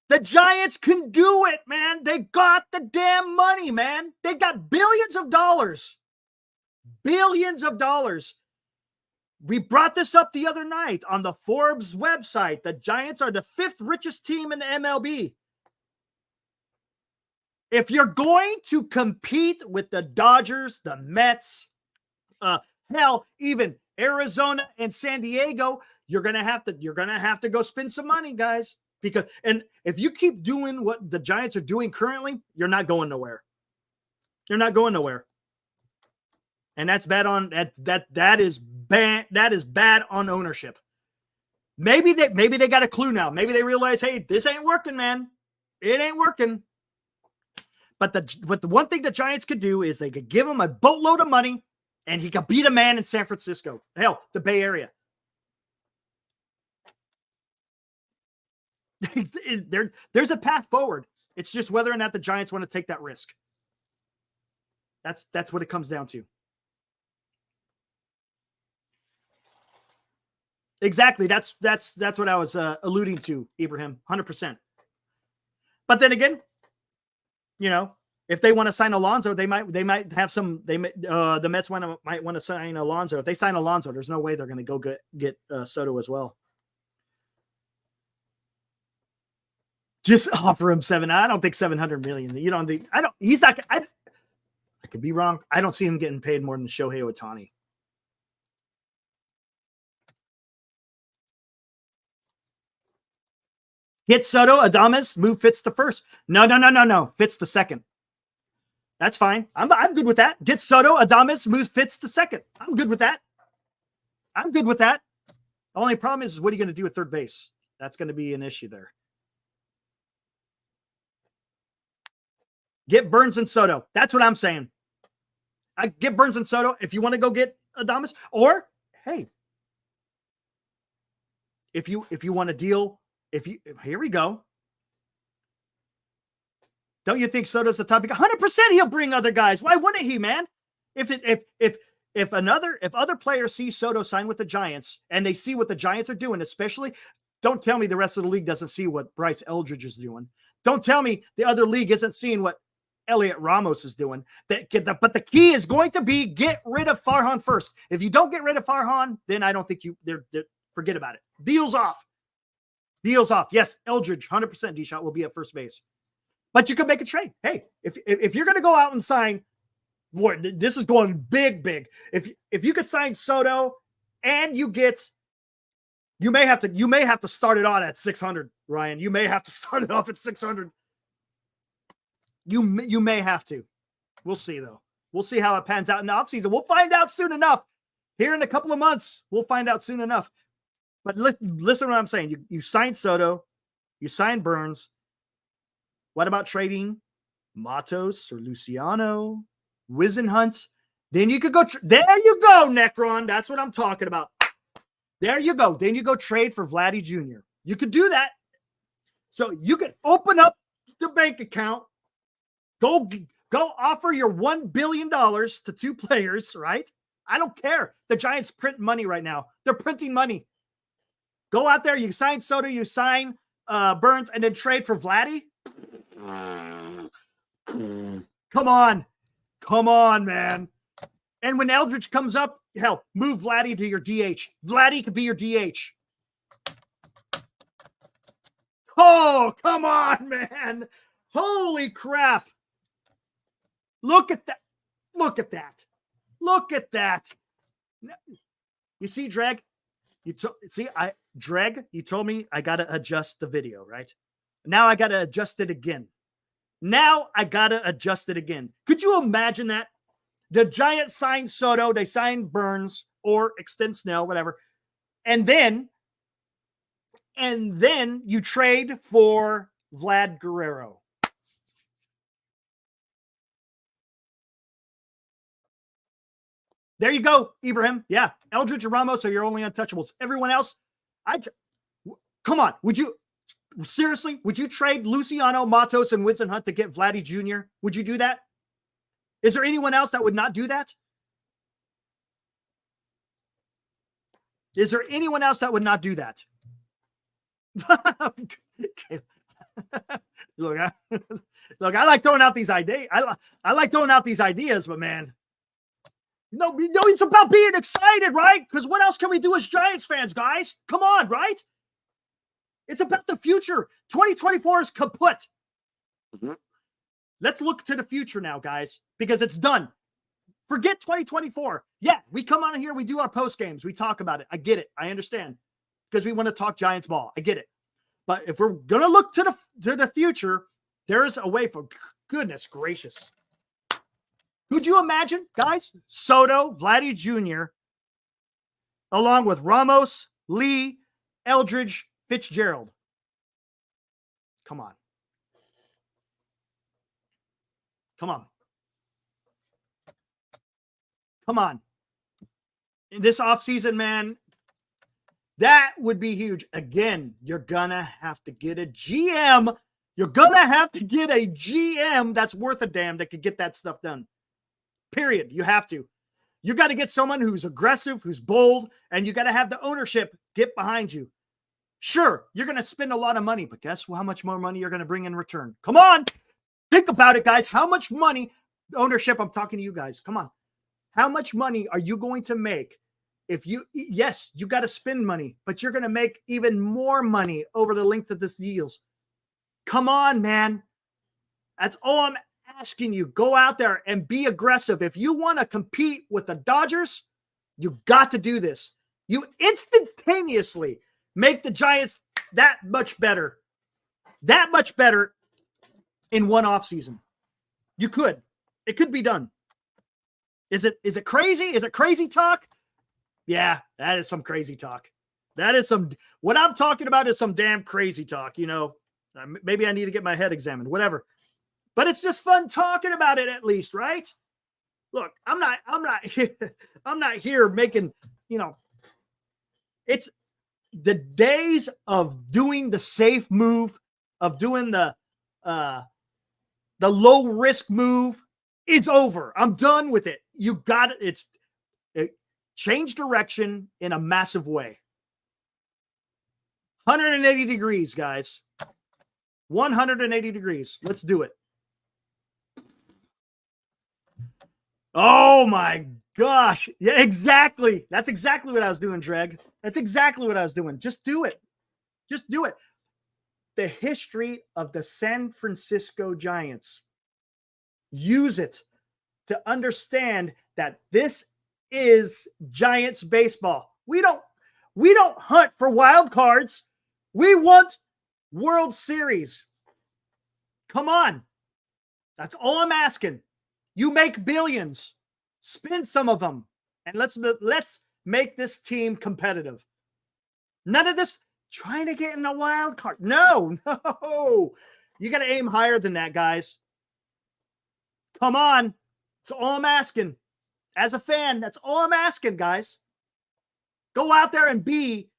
The Giants can do it, man. They got the damn money, man. They got billions of dollars. Billions of dollars. We brought this up the other night on the Forbes website. The Giants are the 5th richest team in the MLB. If you're going to compete with the Dodgers, the Mets, hell, even Arizona and San Diego, you're gonna have to go spend some money, guys. Because and if you keep doing what the Giants are doing currently, you're not going nowhere. You're not going nowhere. And that's bad on that is bad. That is bad on ownership. Maybe they got a clue now. Maybe they realize, hey, this ain't working, man. It ain't working. But the one thing the Giants could do is they could give him a boatload of money and he could beat a man in San Francisco. Hell, the Bay Area. There's a path forward. It's just whether or not the Giants want to take that risk. That's what it comes down to. Exactly. That's what I was alluding to, Ibrahim. 100%. But then again, you know, if they want to sign Alonso, they might have some. The Mets might want to sign Alonso. If they sign Alonso, there's no way they're going to go get Soto as well. Just offer him I don't think 700 million. You don't think he's not. I could be wrong. I don't see him getting paid more than Shohei Ohtani. Get Soto, Adames, move Fitz to first. No. Fitz to second. That's fine. I'm good with that. Get Soto, Adames, move Fitz to second. I'm good with that. The only problem is what are you going to do at third base? That's going to be an issue there. Get Burns and Soto. That's what I'm saying. I get Burns and Soto if you want to go get Adames. Or, hey, if you want to deal, here we go. Don't you think Soto's the top? 100% he'll bring other guys. Why wouldn't he, man? If other players see Soto sign with the Giants and they see what the Giants are doing, especially, don't tell me the rest of the league doesn't see what Bryce Eldridge is doing. Don't tell me the other league isn't seeing what Elliot Ramos is doing. But the key is going to be get rid of Farhan first. If you don't get rid of Farhan, then I don't think they're forget about it. Deals off. Yes, Eldridge, 100% D-shot will be at first base. But you could make a trade. Hey, if you're going to go out and sign, boy, this is going big. If you could sign Soto and you may have to start it on at 600, Ryan. You may have to start it off at 600. You may have to. We'll see, though. We'll see how it pans out in the offseason. We'll find out soon enough. Here in a couple of months, we'll find out soon enough. But listen to what I'm saying. You signed Soto. You signed Burns. What about trading Matos or Luciano, Wisenhunt? Then you could go. There you go, Necron. That's what I'm talking about. There you go. Then you go trade for Vladdy Jr. You could do that. So you could open up the bank account. Go offer your $1 billion to 2 players, right? I don't care. The Giants print money right now. They're printing money. Go out there. You sign Soto. You sign Burns, and then trade for Vladdy. Come on, man. And when Eldridge comes up, hell, move Vladdy to your DH. Vladdy could be your DH. Oh, come on, man. Holy crap. Look at that. You see, Dreg? You told me I got to adjust the video, right? Now I got to adjust it again. Could you imagine that? The Giants signed Soto, they signed Burns or extend Snell, whatever. And then you trade for Vlad Guerrero. There you go, Ibrahim. Yeah, Eldridge and Ramos are your only untouchables. Everyone else, come on. Would you Seriously, would you trade Luciano, Matos, and Winston Hunt to get Vladdy Jr.? Would you do that? Is there anyone else that would not do that? Is there anyone else that would not do that? Look, I like throwing out these ideas. I like throwing out these ideas, but man, no, it's about being excited, right? Because what else can we do as Giants fans, guys? Come on, right? It's about the future. 2024 is kaput. Let's look to the future now, guys, because it's done. Forget 2024. Yeah, we come on here, we do our post games, we talk about it. I get it. I understand. Because we want to talk Giants ball. I get it. But if we're gonna look to the future, there's a way for goodness gracious. Could you imagine, guys? Soto, Vladdy Jr., along with Ramos, Lee, Eldridge, Fitzgerald. Come on. Come on. Come on. In this offseason, man, that would be huge. Again, you're going to have to get a GM. You're going to have to get a GM that's worth a damn that could get that stuff done. Period. You have to. You got to get someone who's aggressive, who's bold, and you got to have the ownership get behind you. Sure, you're going to spend a lot of money, but guess how much more money you're going to bring in return? Come on. Think about it, guys. How much money, ownership, I'm talking to you guys. Come on. How much money are you going to make if you, yes, you got to spend money, but you're going to make even more money over the length of this deals. Come on, man. That's all I'm asking you. Go out there and be aggressive. If you want to compete with the Dodgers, you got to do this. You instantaneously make the Giants that much better in one offseason. You could. It could be done. Is it crazy? Is it crazy talk? Yeah, that is some crazy talk. What I'm talking about is some damn crazy talk. You know, maybe I need to get my head examined, whatever. But it's just fun talking about it at least, right? Look, I'm not here making, you know, it's the days of doing the safe move, of doing the low risk move is over. I'm done with it. You got it. It changed direction in a massive way. 180 degrees, guys. 180 degrees. Let's do it. Oh my gosh. Yeah, exactly. That's exactly what I was doing, Dreg. That's exactly what I was doing. Just do it. Just do it. The history of the San Francisco Giants. Use it to understand that this is Giants baseball. We don't hunt for wild cards. We want World Series. Come on. That's all I'm asking. You make billions. Spend some of them. And let's make this team competitive. None of this trying to get in a wild card. No. You got to aim higher than that, guys. Come on. That's all I'm asking. As a fan, that's all I'm asking, guys. Go out there and be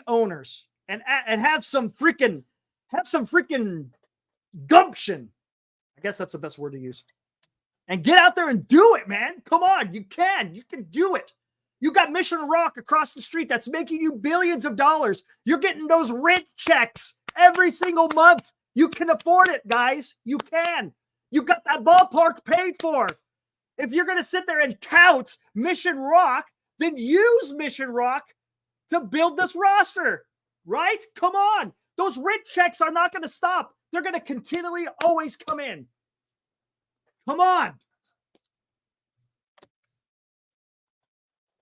owners and have some freaking gumption. I guess that's the best word to use. And get out there and do it, man. Come on. You can do it. You got Mission Rock across the street that's making you billions of dollars. You're getting those rent checks every single month. You can afford it, guys. You can. You got that ballpark paid for. If you're going to sit there and tout Mission Rock, then use Mission Rock to build this roster, right? Come on. Those rent checks are not going to stop. They're going to continually always come in. Come on.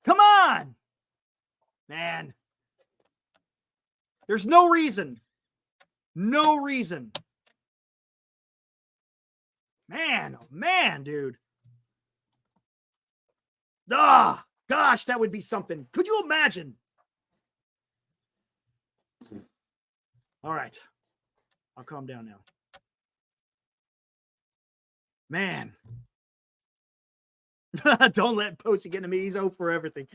Come on. Man. There's no reason. No reason. Man, oh man, dude. Ah, gosh, that would be something. Could you imagine? All right. I'll calm down now. Man. Don't let Posey get to me. He's 0 for everything.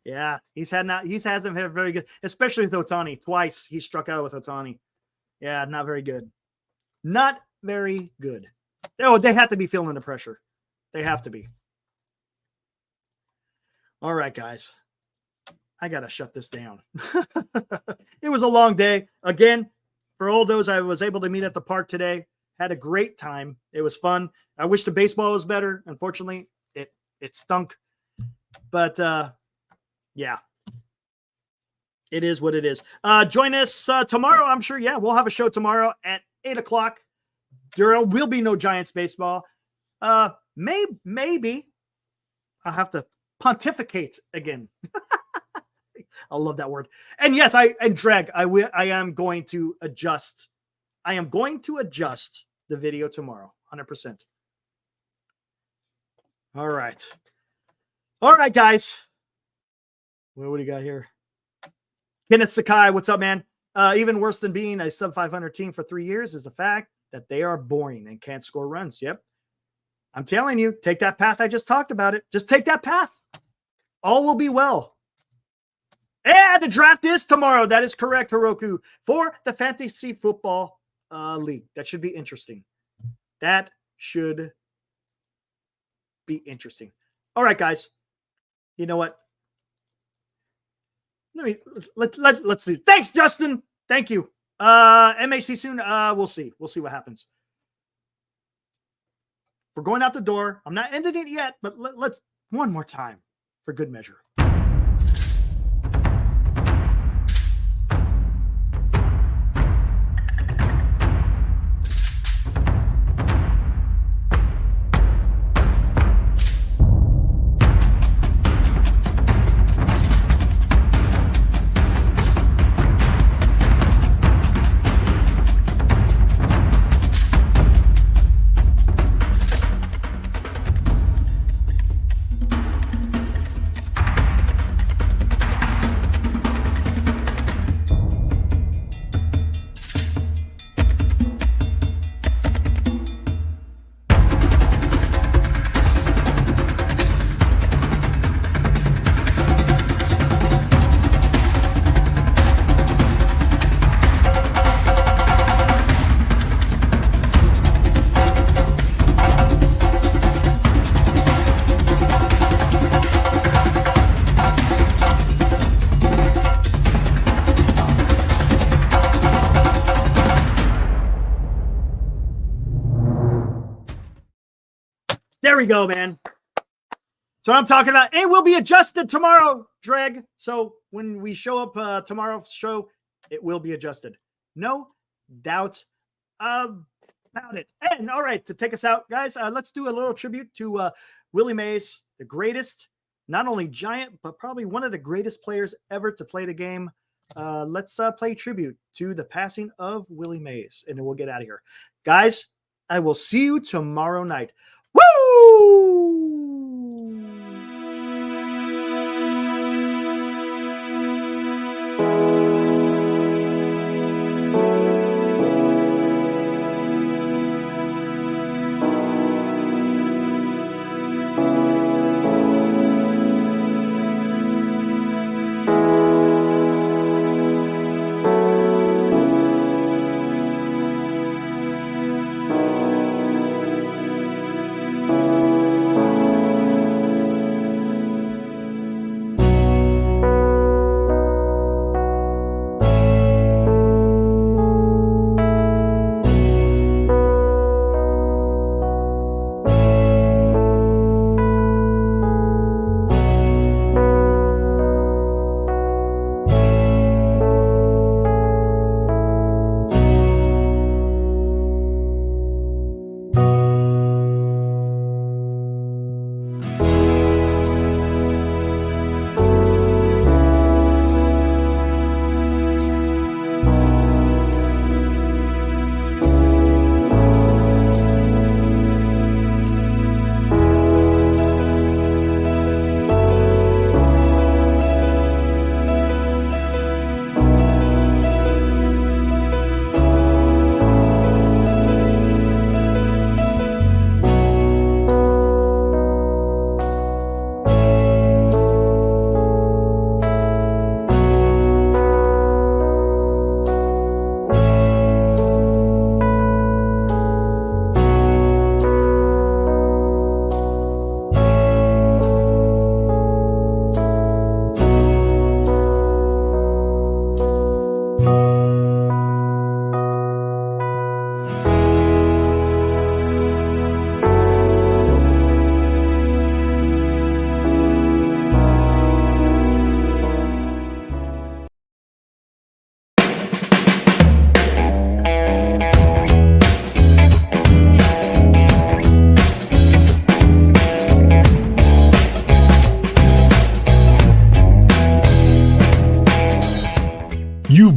Yeah, he hasn't had very good, especially with Ohtani. Twice he struck out with Ohtani. Yeah, not very good. Not very good. Oh, they have to be feeling the pressure. They have to be. All right, guys. I got to shut this down. It was a long day. Again, for all those I was able to meet at the park today, had a great time. It was fun. I wish the baseball was better. Unfortunately, it stunk. But yeah. It is what it is. Join us tomorrow. I'm sure, yeah, we'll have a show tomorrow at 8 o'clock. There will be no Giants baseball. Maybe I'll have to pontificate again. I love that word. And yes, I am going to adjust. I am going to adjust the video tomorrow, 100%. All right. All right, guys. What do you got here? Kenneth Sakai, what's up, man? Even worse than being a sub 500 team for 3 years is the fact that they are boring and can't score runs. Yep. I'm telling you, take that path. I just talked about it. Just take that path. All will be well. Yeah, the draft is tomorrow. That is correct, Heroku, for the Fantasy Football League. That should be interesting. That should be interesting. All right, guys. You know what? Let's do. Thanks, Justin. Thank you. MAC soon. We'll see. We'll see what happens. We're going out the door. I'm not ending it yet, but let's one more time for good measure. There we go, man. So I'm talking about, it will be adjusted tomorrow, Dreg. So when we show up tomorrow's show, it will be adjusted. No doubt about it. And all right, to take us out, guys, let's do a little tribute to Willie Mays, the greatest, not only Giant, but probably one of the greatest players ever to play the game. Let's play tribute to the passing of Willie Mays, and then we'll get out of here. Guys, I will see you tomorrow night. Woo!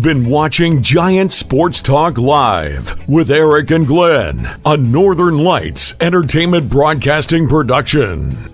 You've been watching Giant Sports Talk Live with Eric and Glenn, a Northern Lights Entertainment Broadcasting production.